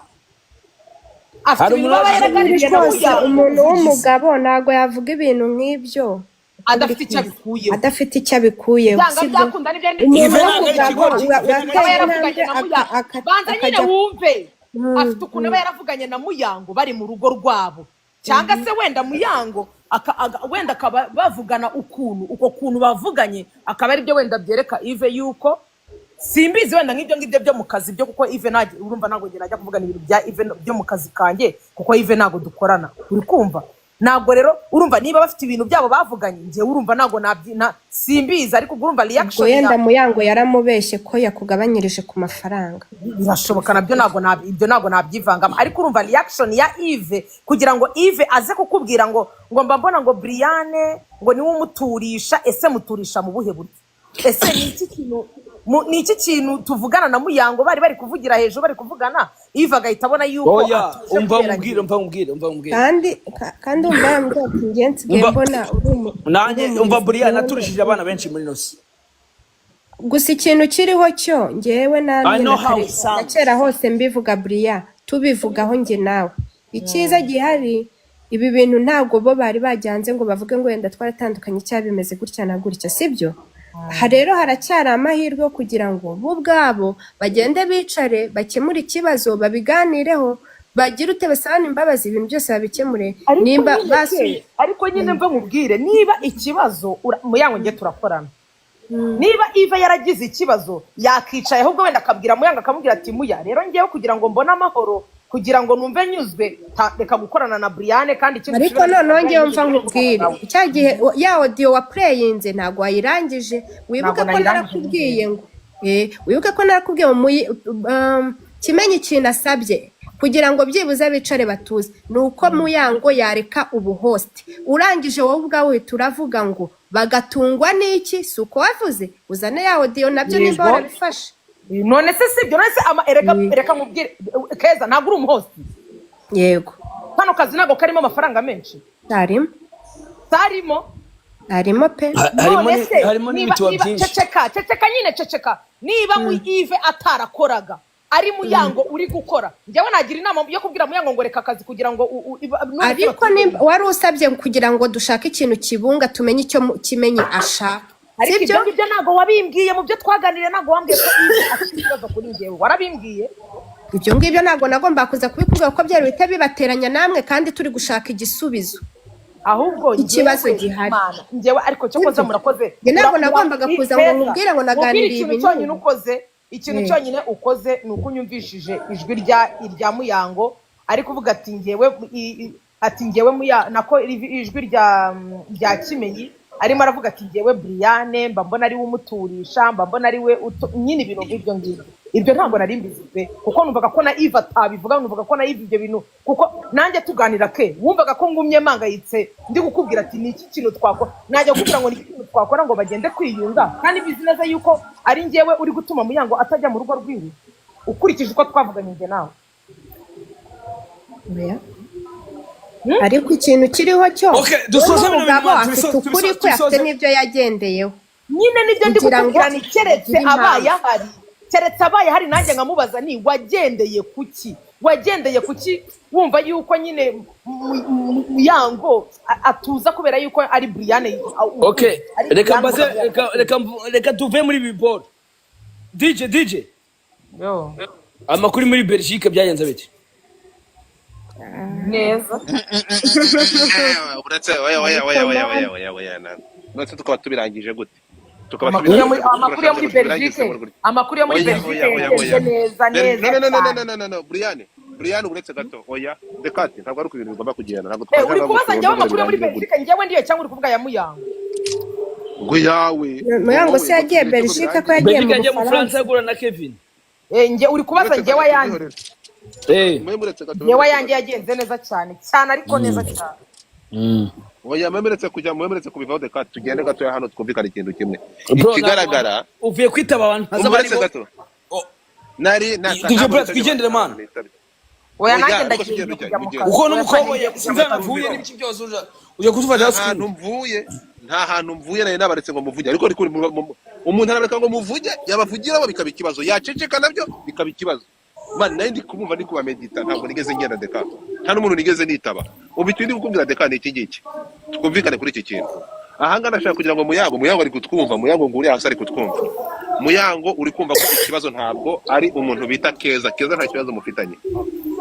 afite ibintu aba yaraganiriye na Muyango. Umuntu w'umugabo ntago yavuga ibintu nk'ibyo adafite icyo abikuyeho, adafite icyo abikuyeho. byanga byakunda n'ibyo umuntu w'umugabo aba yaravuganye na Muyango. Banza nyine wumve, afite ukuntu aba yaravuganye na Muyango bari mu rugo rwabo, cyangwa se wenda Muyango wenda akaba bavugana uko kuntu bavuganye akaba ari byo wenda byereka Yves yuko simbizi wenda nk'ibyo byo mu kazi byo, kuko Yves ntaje urumva ntago ngira ajya kuvugana ibintu bya Yves byo mu kazi kanjye, kuko Yves ntago dukorana, uri kumva. Ntabwo rero urumva niba bafite ibintu byabo bavuganye, ngiye urumva ntago simbizi, ariko urumva reaction yenda Muyango yaramubeshye ko yakugabanyirije ku mafaranga. Birashoboka nabyo ntago nabyivangamo, ariko urumva reaction ya Yves kugira ngo Yves aze kukubwira ngo mba mbona ngo Briane ngo niwe umuturisha. Ese muturisha mu buhe buryo? Ese ni iki kintu tuvugana na Muyango bari kuvugira hejuru, bari kuvugana Yves agahita abona yuko oya umva mubwire kandi umva ingenzi mbona nanjye umva Briane naturishije abana benshi muri nosi. Gusa ikintu kiriho cyo ngewe namwe na kera hose mbivuga Briane, tubivugaho nge nawe, icyiza gihari ibi bintu ntago bo bari bajyanze ngo bavuge ngo wenda twaratandukanye cyangwa bimeze gutya na gutya, sibyo? Rero haracyari amahirwe kugira ngo bo ubwabo bagende bicare bakemura ikibazo, babiganireho, bagira utebasana imbabazi, ibintu byose babikemure. Nimba basi ariko nyine mva mubwire, niba ikibazo Muyango nge turakorana, niba Yves yaragize ikibazo yakicaye ahubwo wenda akabwira Muyango akamubwira ati Muya rero ngewe kugira ngo mbone amahoro, kugira ngo numve nyuzwe, reka gukorana na Briane. Kandi ikintu ariko none ngewe mva nkubwire cya gihe ya audio wa playinze ntago wayirangije, wibuke ko narakubwiye ngo wibuke ko narakubwiye kimenye ikintu asabye kugira ngo byibuze bicare batuze, nuko Muyango yareka ubu host. Urangije wowe ubwawe turavuga ngo bagatungwa n'iki? Suko wavuze uzane ya audio nabyo nimba warabifashe. None se sibyo, none se reka mubwire Keza ntabwo uri umuhosti. Yego, kano kazi ntabwo karimo amafaranga menshi. Harimo pe. Harimo n'ibituba byinshi. Ceceka nyine ceceka. Niba Yves atarakoraga ari Muyango uri gukora, njyewe nagira inama yo kubwira Muyango ngo reka akazi kugira ngo ariko wari usabye kugira ngo dushake ikintu kibunga tumenye icyo kimenye ashaka. Ariko ibyo ntago wabimbwiye mu byo twaganiriye, ntago wambwiye ko Yves afite ikibazo kuri njyewe, warabimbwiye. Ibyo ngibyo ntago nagomba kuza kubikubwira ko byari bite bibateranya namwe kandi turi gushaka igisubizo. Ahubwo ikibazo gihari njyewe, ariko cyo koza murakoze. Ntabwo nagombaga kuza ngo nkubwire ngo naganiriye ibintu cyonyine ukoze. Ikintu cyonyine ukoze ni ukunyumvishije ijwi rya Muyango ari kuvuga ati njyewe nako ijwi rya Kimenyi arimo aravuga ati njyewe Briane mba mbona ari we umuturisha, mba mbona ari we nyine ibintu nk'ibyo ngibyo. Ibyo ntabwo nari mbizi pe, kuko numvaga ko na Yves atabivuga, numvaga ko na Yves ibyo bintu, kuko nanjye tuganira ke wumvaga ko ngumye mangayitse ndi gukubwira ati ni iki kintu twakora, najya gukubwira ngo ni iki kintu twakora ngo bagende kwiyunga, kandi bizi neza yuko ari njyewe uri gutuma Muyango atajya mu rugo rwiwe ukurikije uko twavuganye njye nawe. Ariko ikintu kiriho cyo dusoze mu mugabo afite ukuri ko afite n'ibyo yagendeyeho, nyine nibyo ndi gukubwira ni keretse abaye hari nanjye nkamubaza ni wagendeye kuki wumva yuko nyine Muyango atuza kubera yuko ari Briane. Reka tuve muri biboro. DJ amakuru muri Belgique byagenze bite? Neza. Uretse none tukaba tubirangije gute? Amakuru yo muri Belgique neza. Briane uretse gato oya dekate ntabwo ari kubintu bigomba kugenda, ntabwo twashaka uri kubaza njyewe amakuru yo muri Belgique njyewe ndiye cyangwa uri kuvuga ya Muyango? Ngo yawe Muyango se yagiye Belgique ko yagiye mu France agura na Kevin. Nge uri kubaza njyewe ayandi. mwemuretse gato yewe yanjye yagenze neza cyane cyane ariko neza cyane. oya mwemuretse kubivaho deka tugende gato hano twumvikana ikintu kimwe ikigaragara uvuye kwitaba abantu umuretse gato nari twigendere mana oya nanjye ndagiye kujya mu kazi uko n'umukobwa sinzana mvuye n'ibiki byose uje kutufata ahantu mvuye nta hantu mvuye nari nabaretse ngo muvuge ariko umuntu arabareka ngo muvuge yabavugiraho bikaba ikibazo yaceceka nabyo bikaba ikibazo man nari ndi kumva ndi kubamedita ntabwo nigeze ngenda deka nta n'umuntu nigeze nitaba ubituye ndi gukubwira deka ni iki ngiki twumvikane kuri iki kintu ahangana ashaka kugira ngo muyango ari kutwumva muyango ngo uri hasi ari kutwumva muyango uri kumva ko ikibazo ntabwo ari umuntu bita Keza nta kibazo mufitanye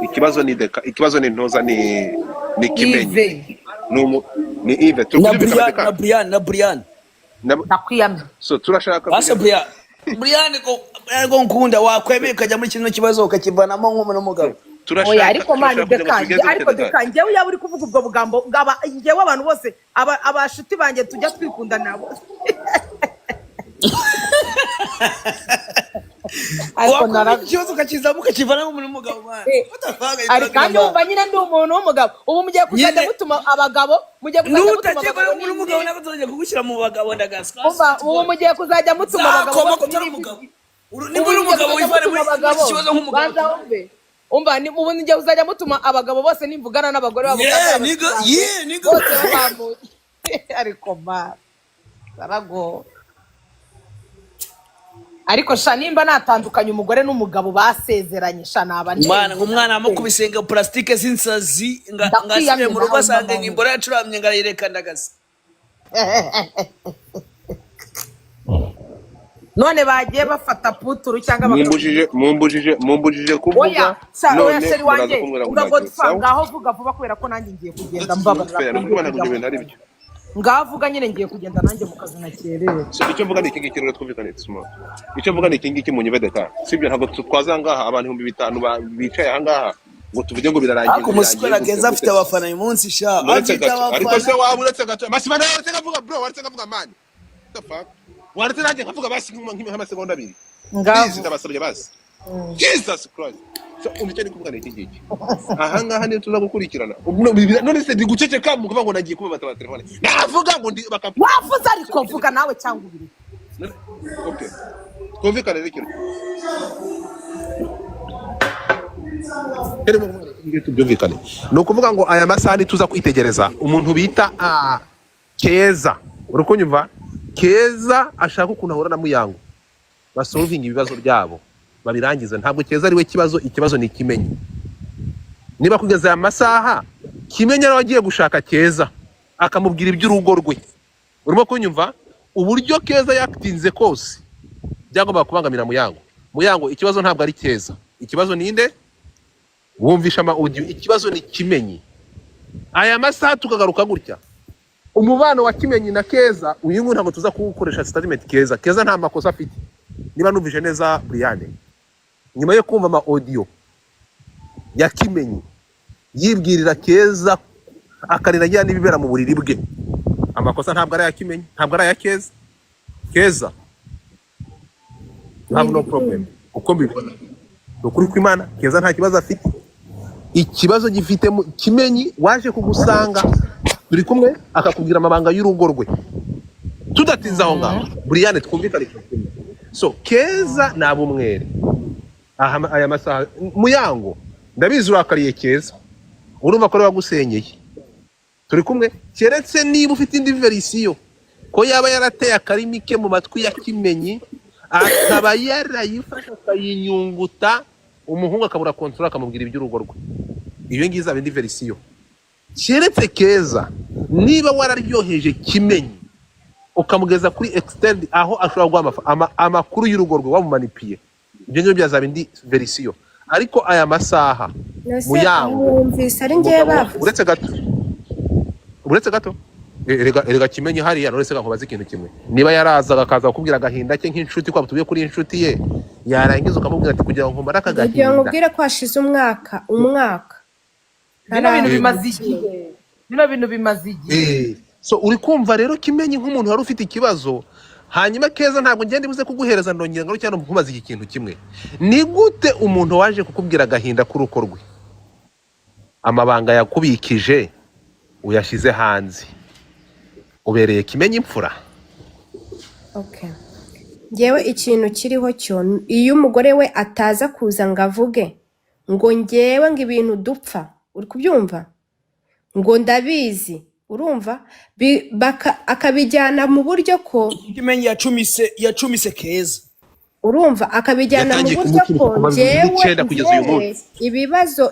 ikibazo ni deka ikibazo ni ntoza ni kimenyi ni Yves na Brian nakwiyamye so turashaka basa Brian ko nkunda wakwemeye ukajya muri kino kibazo ukakivanamo nk'umuntu n'umugabo oya ariko mani deka njyewe yaba uri kuvuga ubwo bugambo njyewe abantu bose abashuti banjye tujya twikunda nabo ariko narakibazo ukakizamo ukakivana nk'umuntu n'umugabo mani ariko kandi wumva nyine ndi umuntu w'umugabo ubu mugiye kuzajya mutuma abagabo n'umugabo nako tuzajya kugushyira mu bagabo ndagaswa ubu mugiye kuzajya mutuma abagabo niba uri umugabo wivane muri kibazo nk'umugabo umva ubu ngiye uzajya mutuma abagabo bose nimvugana n'abagore babo bose babamuye ariko ma barago ariko sha nimba natandukanye umugore n'umugabo basezeranye sha nabanje umwana amo kubisenga plastike z'insazi ngasire mu rugo asanga imbora yacuramye ngayireka ndagaza none bagiye bafata puturu cyangwa mumbujije kuvuga none sheri wanjye uragodfa ngaho vuga vuba kubera ko nanjye ngiye kugenda mbabarira ngavuga nyine ngiye kugenda nanjye mu kazi nakerewe icyo mvuga ni iki ngiki rero twumvikane smart icyo mvuga ni iki ngiki mu nyibedeka sibyo ntabwo twaza ngaha abantu 500 bicaye aha ngaha ngo tuvuge ngo birarangiye ariko umuswera Keza afite abafana uyu munsi sha afite abafana ariko se waburetse gato masibana waretse kavuga bro waretse kavuga man the fuck waretse nanjye kavuga basi nk'amasegonda 2 ngaho ndabasabye basi Jesus Christ so umukene kuvuga iki ngiki aha ngaha ni tuza gukurikirana none se ndiguceceka mu kuvuga ngo nagiye kuba bataba telefone navuga ngo ndi wavuze ariko vuga nawe cyangwa ubiri okay twumvikane rero tubyumvikane ni ukuvuga ngo aya masaha ni tuza kwitegereza umuntu bita Keza urukunyumva Keza ashaka ukuntu ahura na Muyango basolvinga ibibazo byabo babirangiza ntabwo Keza ari we ikibazo ni Kimenyi niba kugeza aya masaha Kimenyi ari wagiye gushaka Keza akamubwira iby'urugo rwe urimo kunyumva uburyo Keza yakitinze kose byagomba kubangamira Muyango ikibazo ntabwo ari Keza ikibazo ni inde wumvisha ama audio ikibazo ni Kimenyi aya masaha tukagaruka gutya umubano wa Kimenyi na Keza uyu nguyu ntabwo tuza kuwukoresha statement Keza nta makosa afite niba numvise neza Brian nyuma yo kumva ama audio ya Kimenyi yibwirira Keza akariragira n'ibibera mu buriri bwe amakosa ntabwo ari ya Kimenyi ntabwo ari ya Keza have no problem uko mbibona ukuri kw'Imana Keza nta kibazo afite ikibazo gifite Kimenyi waje kugusanga turi kumwe akakubwira amabanga y'urugo rwe tudatinza aho ngaho Brian twumvikane so Keza nabo umwere aha aya masaha Muyango ndabizi urakariye Keza urumva ko wagusenyeye turi kumwe keretse niba ufite indi verisiyo ko yaba yarateye akarimi ke mu matwi ya Kimenyi akaba yarayifasha akayinyunguta umuhungu akabura kontrol akamubwira iby'urugo rwe iyo ngiza indi verisiyo keretse Keza niba wararyoheje Kimenyi ukamugeza kuri extend aho ashobora guha amakuru y'urugo rwe wamumanipiye ibyo ngibyo byazaba indi verisiyo ariko aya masaha Muyango wumvise ari ngiye bavuze uretse gato erega Kimenyi hariya none se nkubaza ikintu kimwe niba yarazaga akaza kukubwira agahinda cye nk'inshuti kwa tubiye kuri inshuti ye yarangiza ukamubwira ati kugira ngo nkumara akagahinda kugira ngo ubwire ko hashize umwaka bino bintu bimaze igihe so uri kumva rero Kimenyi nk'umuntu wari ufite ikibazo hanyuma Keza ntabwo ngende buze kuguhereza ndongera ngo cyane mukubaza iki kintu kimwe. Ni gute umuntu waje kukubwira agahinda k'uruko rwe amabanga yakubikije uyashyize hanze ubereye kimenya imfura? Okay. Ngewe ikintu kiriho cyo iyo umugore we ataza kuza ngo avuge ngo ngewe ngo ibintu dupfa uri kubyumva ngo ndabizi urumva akabijyana mu buryo ko Kimenyi yacumise Keza urumva akabijyana mu buryo ko ngewe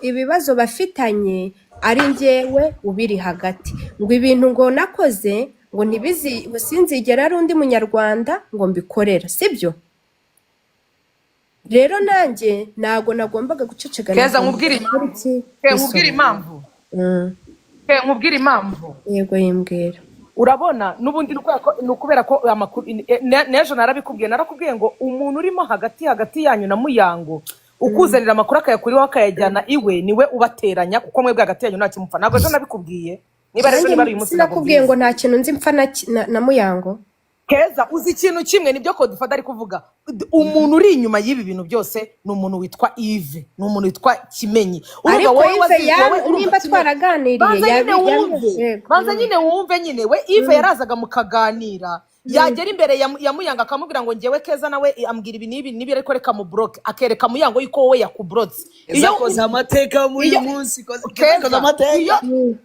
ibibazo bafitanye ari ngewe ubiri hagati ngo ibintu ngo nakoze ngo sinzigera ari undi munyarwanda ngo mbikorera sibyo. Rero nanjye ntago nagombaga guceceka. Keza nkubwira impamvu nkubwira impamvu yego yimbwira. Urabona nubundi nukubera ko amakuru nejo narakubwiye ngo umuntu urimo hagati yanyu na Muyango ukuzanira amakuru akayakuriho akayajyana iwe niwe ubateranya kuko mwebwe hagati yanyu nta kimupfa. Ntabwo ejo nabikubwiye niba rero niba ari uyu munsi nakubwiye ngo nta kintu nzi mpfa na Muyango. Keza uzi ikintu kimwe nibyo ko dufata ari kuvuga umuntu uri inyuma y'ibi bintu byose ni umuntu witwa Yves, ni umuntu witwa Kimenyi. Urumva wowe nimba twaraganiriye banza nyine wumve nyine we Yves yarazaga mukaganira yagera imbere ya Muyango akamubwira ngo ngewe Keza nawe ambwira ibi nibi ariko reka mu block akereka Muyango yuko wowe yakubrotse. Iyo koza amateka muri uyu munsi koza amateka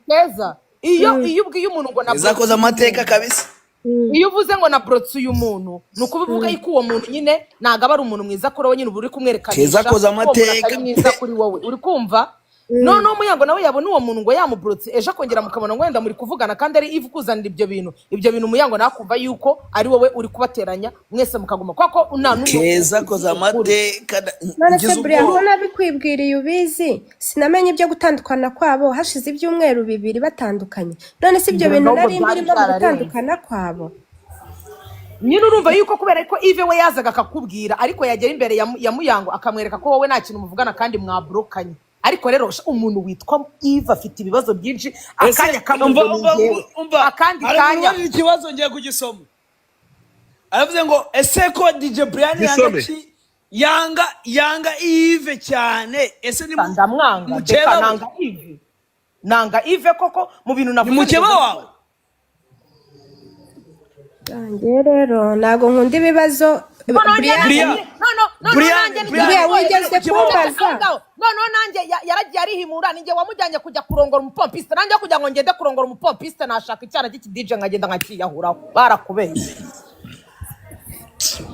Keza iyo ubwiye umuntu ngo na koza amateka kabisa. Iyo uvuze ngo na brotse uyu muntu nukubivuga yuko uwo muntu nyine ntago ari umuntu mwiza kuri wowe nyine uri kumwerekanisha Keza koza amateka mwiza kuri wowe uri kumva. No Muyango nawe yabona uwo muntu ngo yamubrotse ejo akongera mukabona ngo wenda muri kuvugana kandi ari Yves kuzanira ibyo bintu Muyango nakumva yuko ari wowe uri kubateranya mwese mukaguma kwako Keza koza amateka ngize ubwo nabikwibwiriye ubizi sinamenye ibyo gutandukana kwabo hashize ibyumweru 2 batandukanye. None si ibyo bintu nari mbirimo gutandukana kwabo nyine urumva yuko kubera ko Yves we yazaga akakubwira ariko yagera imbere ya Muyango akamwereka ko wowe nta kintu muvugana kandi mwabrokanye. Ariko rero umuntu witwa Yves afite ibibazo byinshi akanya kamubonye akandi kanya ikibazo ngiye kugisoma aravuze ngo ese ko DJ Brian yanga Yves cyane ese ni ndamwanga nanga Yves koko mu bintu navuze mukeba wawe rero nago nkunda ibibazo Brian wigeze kumbaza nanjye yaragiye arihimura ninjye wamujyanye kujya kurongora umupompiste nanjye kugira ngo ngende kurongora umupompiste nashaka icyana cy'iki DJ nkagenda nkakiyahuraho barakubeshye.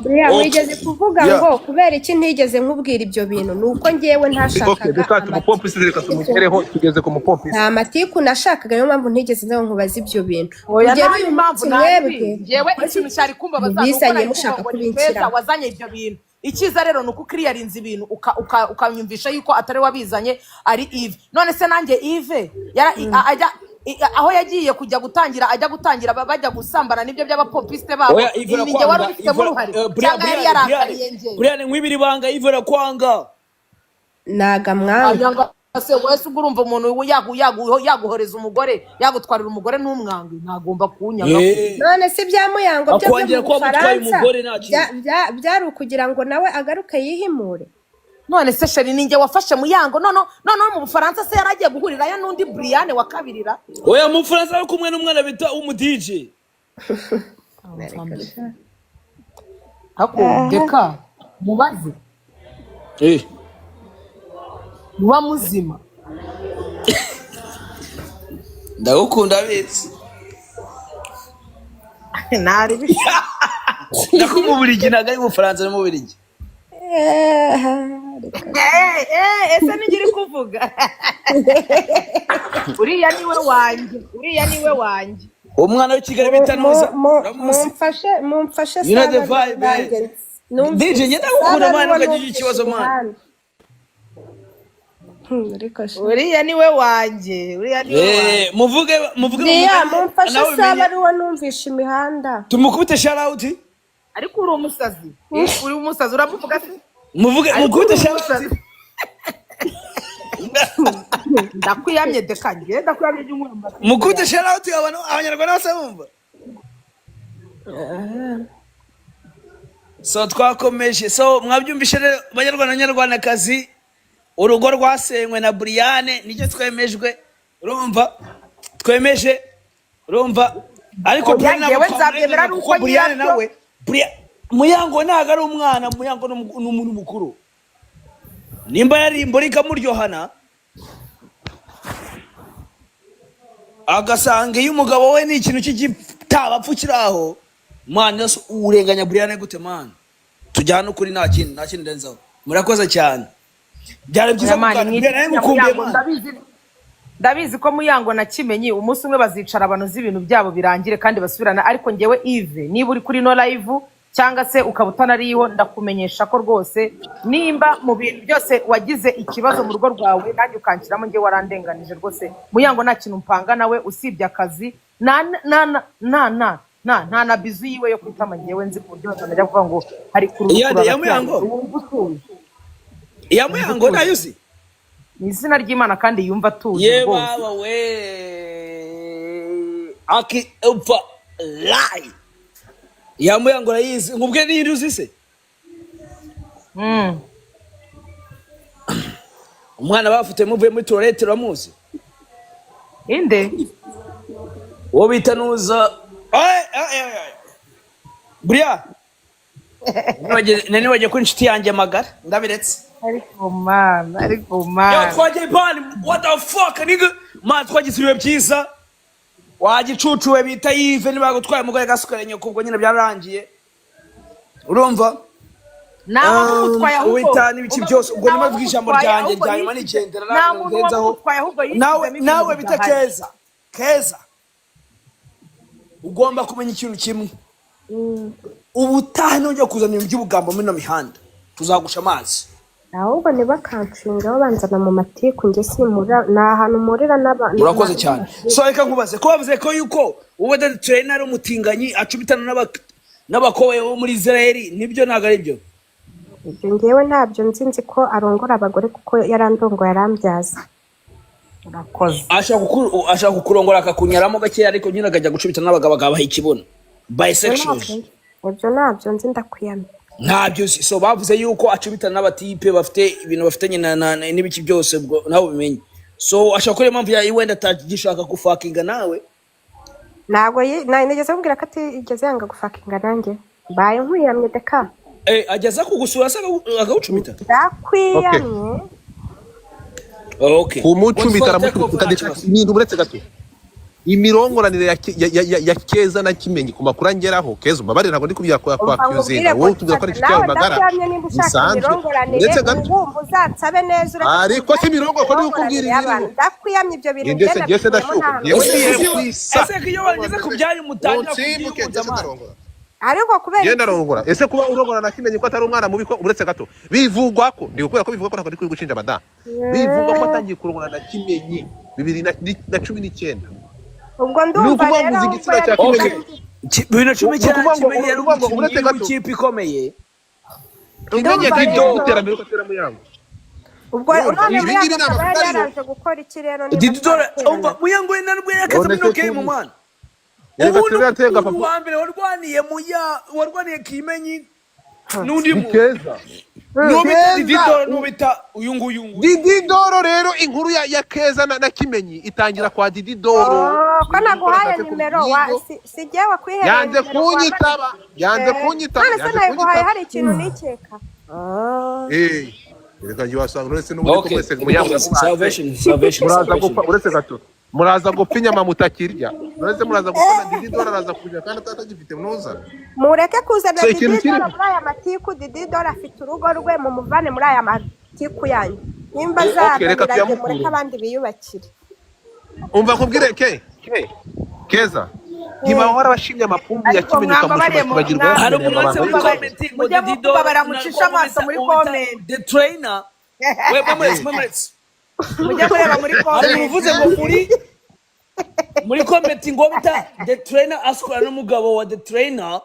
Brian wigeze kuvuga ngo kubera iki ntigeze nkubwira ibyo bintu nuko ngewe ntashakaga umupompiste reka tumukereho tugeze ku mupompiste nta matiku nashakaga niyo mpamvu ntigeze nzaho nkubaza ibyo bintu. Ugera uyu mpamvu ngewe ikintu cyari kumba bizanye mushaka kubinkira wazanye ibyo bintu. Ikiza rero nuko clearinze ibintu ukanyumvisha yuko atari wabizanye ari Yves. None se nanjye Yves ajya aho yagiye kujya gutangira bajya gusambana nibyo by'abapompiste babo ninjye wari ufite mu ruhare cyangwa yari yarakariye nje Brian mwibiri banga Yves arakwanga naga mwanga ase wese urumva umuntu yaguhoreza umugore yagutwarira umugore n'umwange ntagomba kunyanga. None se bya Muyango byo akongera ko mutwaye umugore byari ukugira ngo nawe agaruke yihimure. None se sheri ninjye wafashe Muyango no mu Bufaransa se yaragiye guhurirayo n'undi Brian wa kabirira oya mu Bufaransa ari kumwe n'umwana bita DJ hako deka mubaze wa muzima ndagukunda bese nari bisha nakumubirigi nagari mu Bufaransa no mu Bubiligi ese nigiri kuvuga uriya niwe wanjye umwana w'Ikigali bitanuza mumfashe DJ ngenda gukunda mwana ukagira ikibazo mwana uriya niwe wanjye muvuge mumfashe saba ari wo numvisha imihanda tumukubite shout out ariko uri umusazi uramuvuga se mukubite shout out ndakwiyamye deka nge ndakwiyamye by'umwamba mukubite shout out abanyarwanda bose bumva So twakomeje. So mwabyumvishe rero banyarwanda nyarwandakazi, urugo rwasenywe na Briane nicyo twemejwe. Urumva? Twemeje. Urumva? Ariko Briane yewe nzabyemera nuko Briane nawe Muyango ntago ari umwana, Muyango n'umuntu mukuru. Nimba yari imborika muryohana agasanga iyo umugabo we ni ikintu cy'igitaba kiraho, man urenganya Briane gute man? Tujyana ukuri nta kindi ndenzaho. Murakoze cyane. Byari byiza ndabizi ko Muyango na Kimenyi umunsi umwe bazicara abanoza ibintu byabo birangire kandi basubirana, ariko ngewe Yves niba uri kuri no live cyangwa se ukaba utanariho ndakumenyesha ko rwose nimba mu bintu byose wagize ikibazo mu rugo rwawe nanjye ukanshyiramo ngewe warandenganije rwose. Muyango nta kintu mpanga nawe usibye akazi nta na bizu yiwe yo kwitama ngewe nzi ku buryo batanajya kuvuga ngo hari kurukura ya Muyango nayo uzi ni izina ry'Imana kandi yumva atuje ye rwose. baba we aki upfa lie ya Muyango rayizi ngubwe n'indi uzi se umwana bafute muvuye muri toilette ramuzi inde wo bitanuza Bria nani waje ku inshuti yanjye magara ndabiretse ariko man yo twaje bani what the fuck nigga man twagisubiye byiza wagicucuwe bita Yves nibago twaye mugore gasukare nyoko ubwo nyine byarangiye urumva nawe mutwaye ahubwo wita n'ibiki byose ubwo nima vuga ijambo ryanjye ryanyuma nigendera nagenzaho nawe bita Keza ugomba kumenya ikintu kimwe ubutaha nongeye kuzana ibintu by'ubugambo muri no mihanda tuzagusha amazi ahubwo ntibakanshinga babanzana mu matiku njye simura na ahantu murira n'abantu. Urakoze cyane. So reka nkubaze ko bavuze ko yuko uwo the trainer umutinganyi acubitana n'abakowe bo muri Israel nibyo ntago ari byo? Ibyo ngewe ntabyo nzi ko arongora abagore kuko yarandongo yarambyaza. Urakoze. Ashaka kukurongora akakunyaramo gake ariko nyine akajya gucubitana n'abagabo bagabaha ikibuno. Bisexual. Ibyo ntabyo nzi ndakwiyamye. Ntabyo so bavuze yuko acubitana n'abatipe bafite ibintu bafitanye n'ibiki byose nawe bimenye. So ashaka kuri impamvu ya wenda atagishaka gufakinga nawe. Ntabwo nigeze kubwira ko atigeze yanga gufakinga nanjye. Baye nkwiyamye deka. Ageza kugusura se agacumbita. Ndakwiyamye. Okay. Kumucumbita aramucumbita ibintu buretse gato. Imirongoranire ya Keza na Kimenyi ku makuru angeraho Keza umbabarira ntabwo ndi kubya kwa Kyuzinga wowe tubwira ko ari inshuti yawe magara bisanzwe ndetse gato uzatsabe neza uretse ariko si mirongo ko ndikubwira ibintu ndakwiyamye ibyo bintu ngese ndashuka ese kiyo bageze kubyanya umutangira ariko kubera genda rongora ese kuba urongora na Kimenyi ko atari umwana mubi ko uretse gato bivugwa ko ndi gukora ko bivugwa ko ntabwo ndi kuri gushinja madam bivugwa ko atangiye kurongora na Kimenyi 2019 ubwo ndumva rero bino cumi cyane uretse gato kipi komeye Kimenyi Dido uterambere ko atera Muyango ubwo urane Muyango yaraje gukora iki rero Dido umva Muyango ntabwo yakaza bino ke mu mwana ubu mbere warwaniye Kimenyi nundi mu Keza nubita uyu nguyu Dididoro rero inkuru ya Keza na Kimenyi itangira kwa Dididoro ko naguhaye nimero sijye wakwiherera yanze kunyitaba none se naguhaye hari ikintu nikeka reka yasanga uretse n'umuntu ko mwese Muyango muraza gupfa uretse gato muraza gupfa inyama mutakirya uretse muraza gupfa Dididoro araza kujya kandi atagifite munoza mureke kuzana Dididoro muri aya matiku Dididoro afite urugo rwe mu muvane muri aya matiku yanyu nimba zarangira mureke abandi biyubakire umva kubwire Keza ntibahora bashimye amapumbu ya Kimenyi ukamushimagirwa hari umunsi muri comment ngo Dido baramucisha amaso muri comment the trainer we mamuretse mujye kureba muri comment uvuze ngo muri comment ngo bita the trainer asukura n'umugabo wa the trainer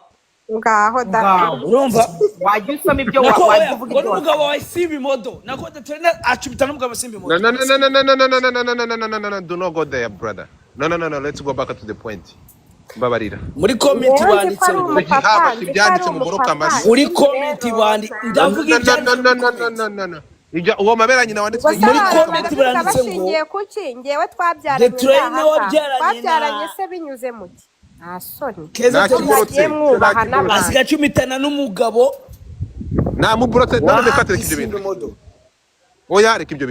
ngaho da urumva wajya usoma ibyo wavuga ibyo umugabo wa Simbi Modo nako the trainer acubita n'umugabo Simbi Modo no do not go there brother no let's go back to the point mbabarira muri comment Yewe nzi ko banditse ari ngo umupapa, haba nzi ko ibyanditse ari mu boroka umupapa. amashyi muri comment ndavuga ibyanditse muri comment. uwo mabera nyina wanditse Ubwo se Muri abantu comment baravuga baranditse ngo bashingiye kuki ngewe twabyaranye Detroit niwe ngaha wabyaranye twabyaranye na se binyuze muki nta soni Keza Nta Thomas kiborotse. mwagiye mwubaha n'abantu asiga cumitana n'umugabo namuburotse none reka tureke ibyo Isi bintu Modo. oya reka ibyo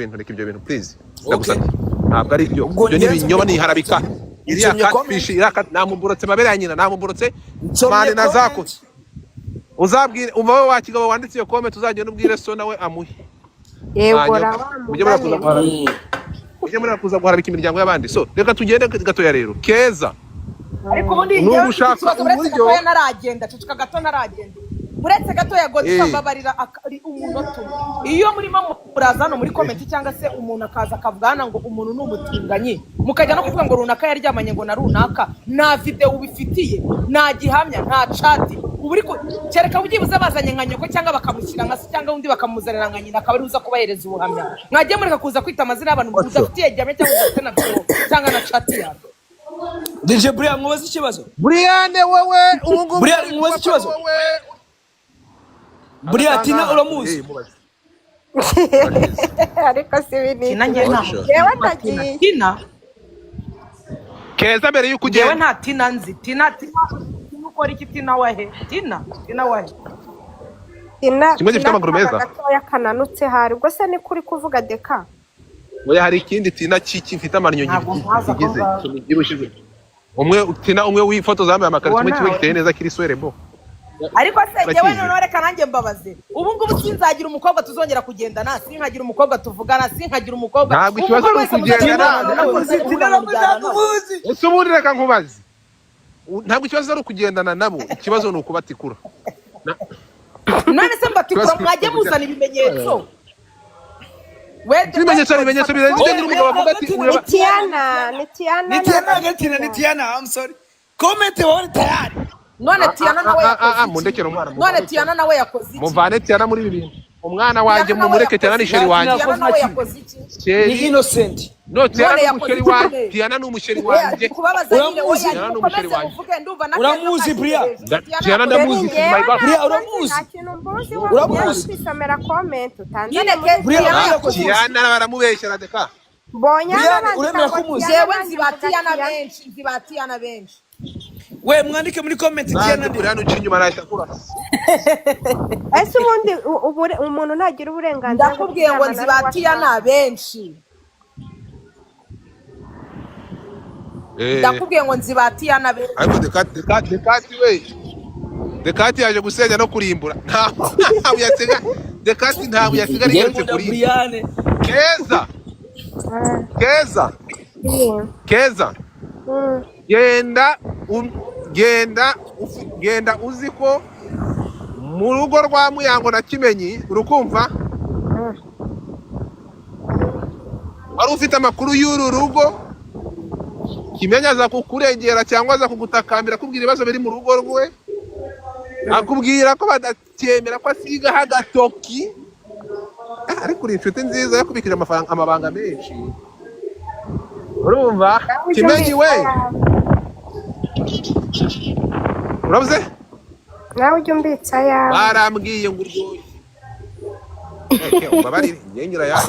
bintu please ndagusabye ntabwo ari ibyo Ubwo ibyo ni njyewe ibinyoma nsomye ni harabika iriya nsomye catfish namuburotse mabera ya nyina namuburotse Nsomye mane na zako comment. uzabwire umva wowe wa kigabo wanditse iyo comment uzagenda ubwire so nawe amuhe yegora mujye murakuza guharabika mujye murakuza guharabika imiryango y'abandi so reka tugende gatoya rero Keza ariko ubundi N'ubu njyewe ushaka ikibazo uretse uburyo- gatoya naragenda ceceka gato naragenda uretse gatoya Godfrey mbabarira ari umunota umwe iyo murimo muraza hano muri komenti cyangwa se umuntu akaza akavuga hano ngo umuntu ni umutinganyi mukajya no kuvuga ngo runaka yaryamanye ngo na runaka nta video ubifitiye nta gihamya nta chat ubu ariko kereka byibuze bazanye nka nyoko cyangwa bakamushyira nka se cyangwa undi bakamuzanira nka nyina akaba ari uza kubahereza ubuhamya mwagiye mureka kuza kwita amazina y'abantu mudafitiye gihamya cyangwa udafite na video cyangwa na chat yabo DJ Brian mubaze ikibazo Brian wowe ubu ngubu Brian mubaze ikibazo Brian Tina uramuzi ariko si binini Tina njye nta yewe ndagiye Tina Keza mbere yuko njyewe ugenda nta Tina nzi Tina ukora iki Tina wahe Tina wahe Kimwe gifite amaguru meza. gatoya kananutse hari ubwo se ni kuri kuvuga deka oya hari ikindi Tina kifite amannyo Ntabwo mpaza ko gize ngaho. kimibyibushije Tina umwe w'ifoto zambaye amakariso Uwo kimwe kiba nawe. giteye neza kiri swerebo ariko se Urakizi. njyewe noneho reka nanjye mbabaze ubu ngubu sinzagira umukobwa tuzongera kugendana sinkagira umukobwa tuvugana sinkagira umukobwa Ntabwo ikibazo ari ukugendana. ese ubundi reka nkubaze ntabwo ikibazo ari ukugendana nabo ikibazo ni ukubatikura none se mbatikura mwajye muzana ibimenyetso ibimenyetso birenze ibyo nyiri umugabo avuga ati ni ureba Tiana ni Tiana I'm sorry comment wawe tayari none Tiana nawe yakoze iki? mundekere umwana none Tiana nawe yakoze iki muvane Tiana muri ibi bintu umwana wanjye Tiana nawe mumureke Tiana ni sheri wanjye Tiana nawe yakoze iki ni sheri innocent no Tiana ni yakoze umusheri iki? wanjye Tiana ni umusheri wanjye kubabaza nyine Uramuzi? oya Tiana ni mukomeze umusheri wanjye. muvuge ndumva na Uramuzi, Brian? Tiana ndamuzi my God Brian uramuzi uramuzi kwisomera comment nyine utandane Brian Tiana uramuzi? yakoze iki? Tiana baramubeshyera deka mbonye Brian, abandi uremera ko ntabwo umuzi? Tiana jewe nzi ba bavuga Tiana Tiana. benshi nzi ba Tiana benshi we mwandike muri comment Tiana nanjye ndi kuri hano uciye inyuma arahita kurasa ese ubundi umuntu ntagira uburenganzira bwo ndakubwiye ngo nzi ba Tiana benshi ndakubwiye ngo nzi ba Tiana benshi ariko dekati we dekati yaje gusenya no kurimbura ntabwo yasiga dekati ntabwo yasiga rigeretse kuri Brian Keza Keza Keza genda uzi ko mu rugo rwa Muyango na Kimenyi urukumva wari ufite amakuru y'uru rugo Kimenyi aza kukurengera cyangwa aza kugutakambira akubwira ibibazo biri mu rugo rwe akubwira ko badacyemera ko asigaho agatoki ariko uri inshuti nziza yakubikije amabanga menshi urumva Kimenyi we urabuze nawe ujya umbitsa yawe barambwiye ngo uryoshye ubabarire nyenyura yawe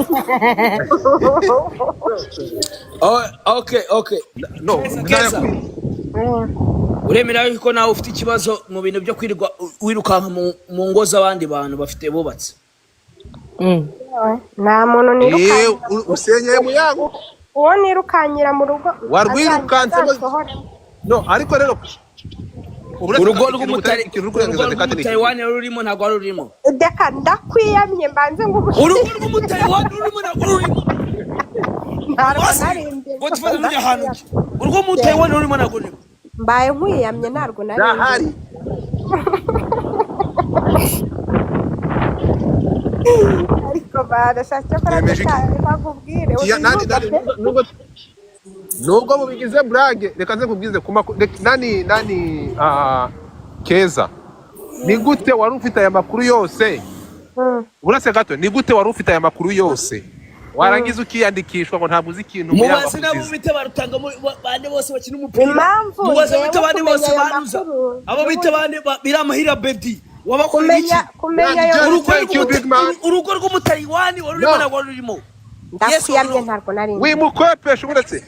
okay no Keza uremera yuko nawe ufite ikibazo mu bintu byo kwirirwa wirukanka mu ngo z'abandi bantu bafite bubatse nta muntu nirukanka usenyeye Muyango uwo nirukanyira mu rugo warwirukansemo no ariko rero urugo rw'umutayiwani rurimo ntabwo wari urimo deka ndakwiyamye mbanze ngo urugo rw'umutayiwani rurimo ntabwo rurimo ntabwo narembye urugo rw'umutayiwani rurimo ntabwo rurimo mbaye nkwiyamye ntabwo ndahari ariko barashatse ko bakubwire nubwo mubigize brage reka nze kubwize nani Keza ni gute wari ufite aya makuru yose urase gato ni gute wari ufite aya makuru yose warangiza ukiyandikishwa ngo ntabwo uzi ikintu mubaze nabo bita barutanga bande bose bakina umupira impamvu mubaze bita njyewe bande bose kumenya ayo banuza makuru abo bita bande biramahira bedi wabakoreye iki kumenya ayo urugo rw'umutayiwani wari urimo ntabwo wari urimo ndakuyamye ntabwo nari wimukwepesha uretse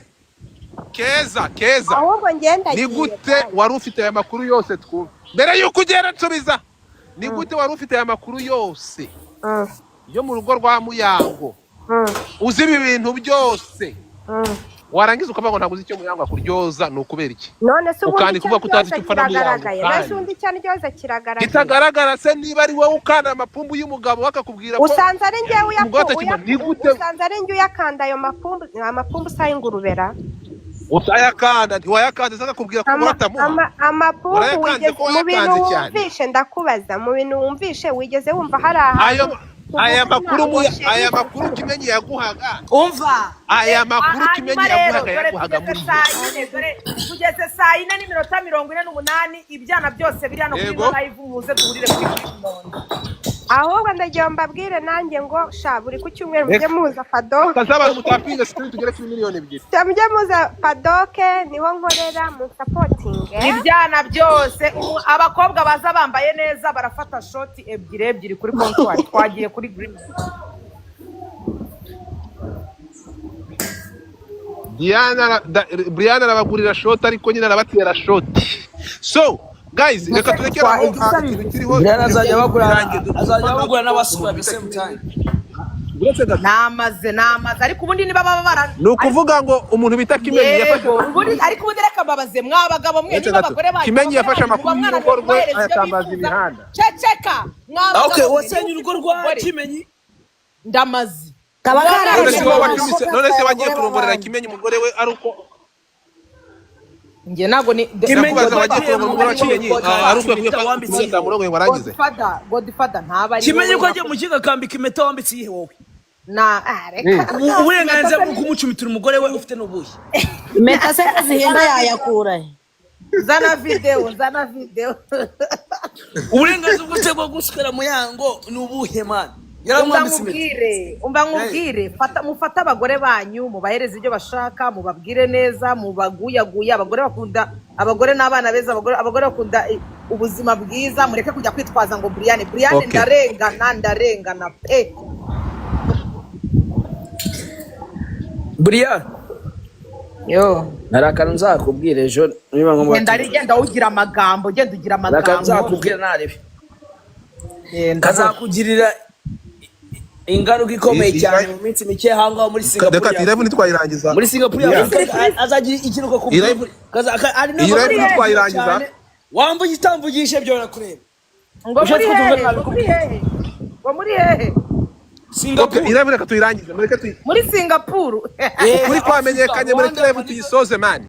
keza ahubwo ngenda ni gute wari ufite aya makuru yose twumva mbere yuko ugera nsubiza ni gute wari ufite aya makuru yose yo mu rugo rwa Muyango uzi ibi bintu byose warangiza ukavuga ngo ntabwo uzi icyo Muyango akuryoza ni ukubera iki none se ukandi kuvuga ko utazi icyo upfa na Muyango mbese undi cyane cyose kiragaragaye kitagaragara se niba ari wowe ukanda amapumbu y'umugabo bakakubwira ko usanze ari njyewe usanze ari njye uyakanda ayo amapumbu sa y'ingurubera utayakanda ntiwayakanda akakubwira ko uratamuha amapumbu wigeze mu bintu wumvishe ndakubaza mu bintu wumvishe wigeze wumva hari ahantu aya makuru Kimenyi yaguhaga umva aya makuru Kimenyi yaguhaga muri kugeze saa 4:48 ibyana byose biri hano kuri live muze duhurire kuri Kimondo ahubwo ndagiye mbabwire nanjye ngo sha buri ku cyumweru mujye muza Padoke kazaba mutapinga sikuri tugere kuri miliyoni 2 mujye muza Padoke niho nkorera mu supporting ibyana byose abakobwa baza bambaye neza barafata shoti ebyiri kuri comptoir twagiye kuri green Brian arabagurira shoti ariko nyine arabatera shoti so guys reka turekera aho Brian azajya bagura n'abasura the same time namaze ariko ubundi niba baba bara ni ukuvuga ngo umuntu bita Kimenyi yafashe ariko ubundi reka mbabaze mwabagabo mwe n'abagore banyu Kimenyi yafashe amakuru y'urugo rwe ayatambaza imihanda ceceka okay wasenye urugo rwa Kimenyi ndamaze none se wagiye kurongorera Kimenyi umugore we ari uko nge nago ni Kimenyi wagiye kurongorera umugore wa Kimenyi ari uko yakwiye kwambitsa murongo warangize Godfather ntaba ari Kimenyi ko agiye mu kiga kambika impeta wambitse ihe wowe na reka uburenganzira bwo kumucumitira umugore we ufite n'ubuye impeta se zihenda yayakura zana video uburenganzira bwo gusukira Muyango ni ubuhe man umva nkubwire mufata abagore banyu mubahereza ibyo bashaka mubabwire neza mubaguyaguye abagore n'abana beza abagore bakunda ubuzima bwiza mureke kujya kwitwaza ngo Brian ndarengana pe Brian yo narakana nzakubwira ejo niba ngombwa genda ugira amagambo narakana nzakubwira narebe kazakugirira ingaruka ikomeye cyane mu minsi mike hanga muri Singapore reka live nitwayirangiza muri Singapore azagira ikiruko ku ari no nitwayirangiza wamba igitamvugishe byo nakureba ngo muri hehe Singapore live reka tuyirangize muri Singapore kuri kwamenyekanye muri live tuyisoze man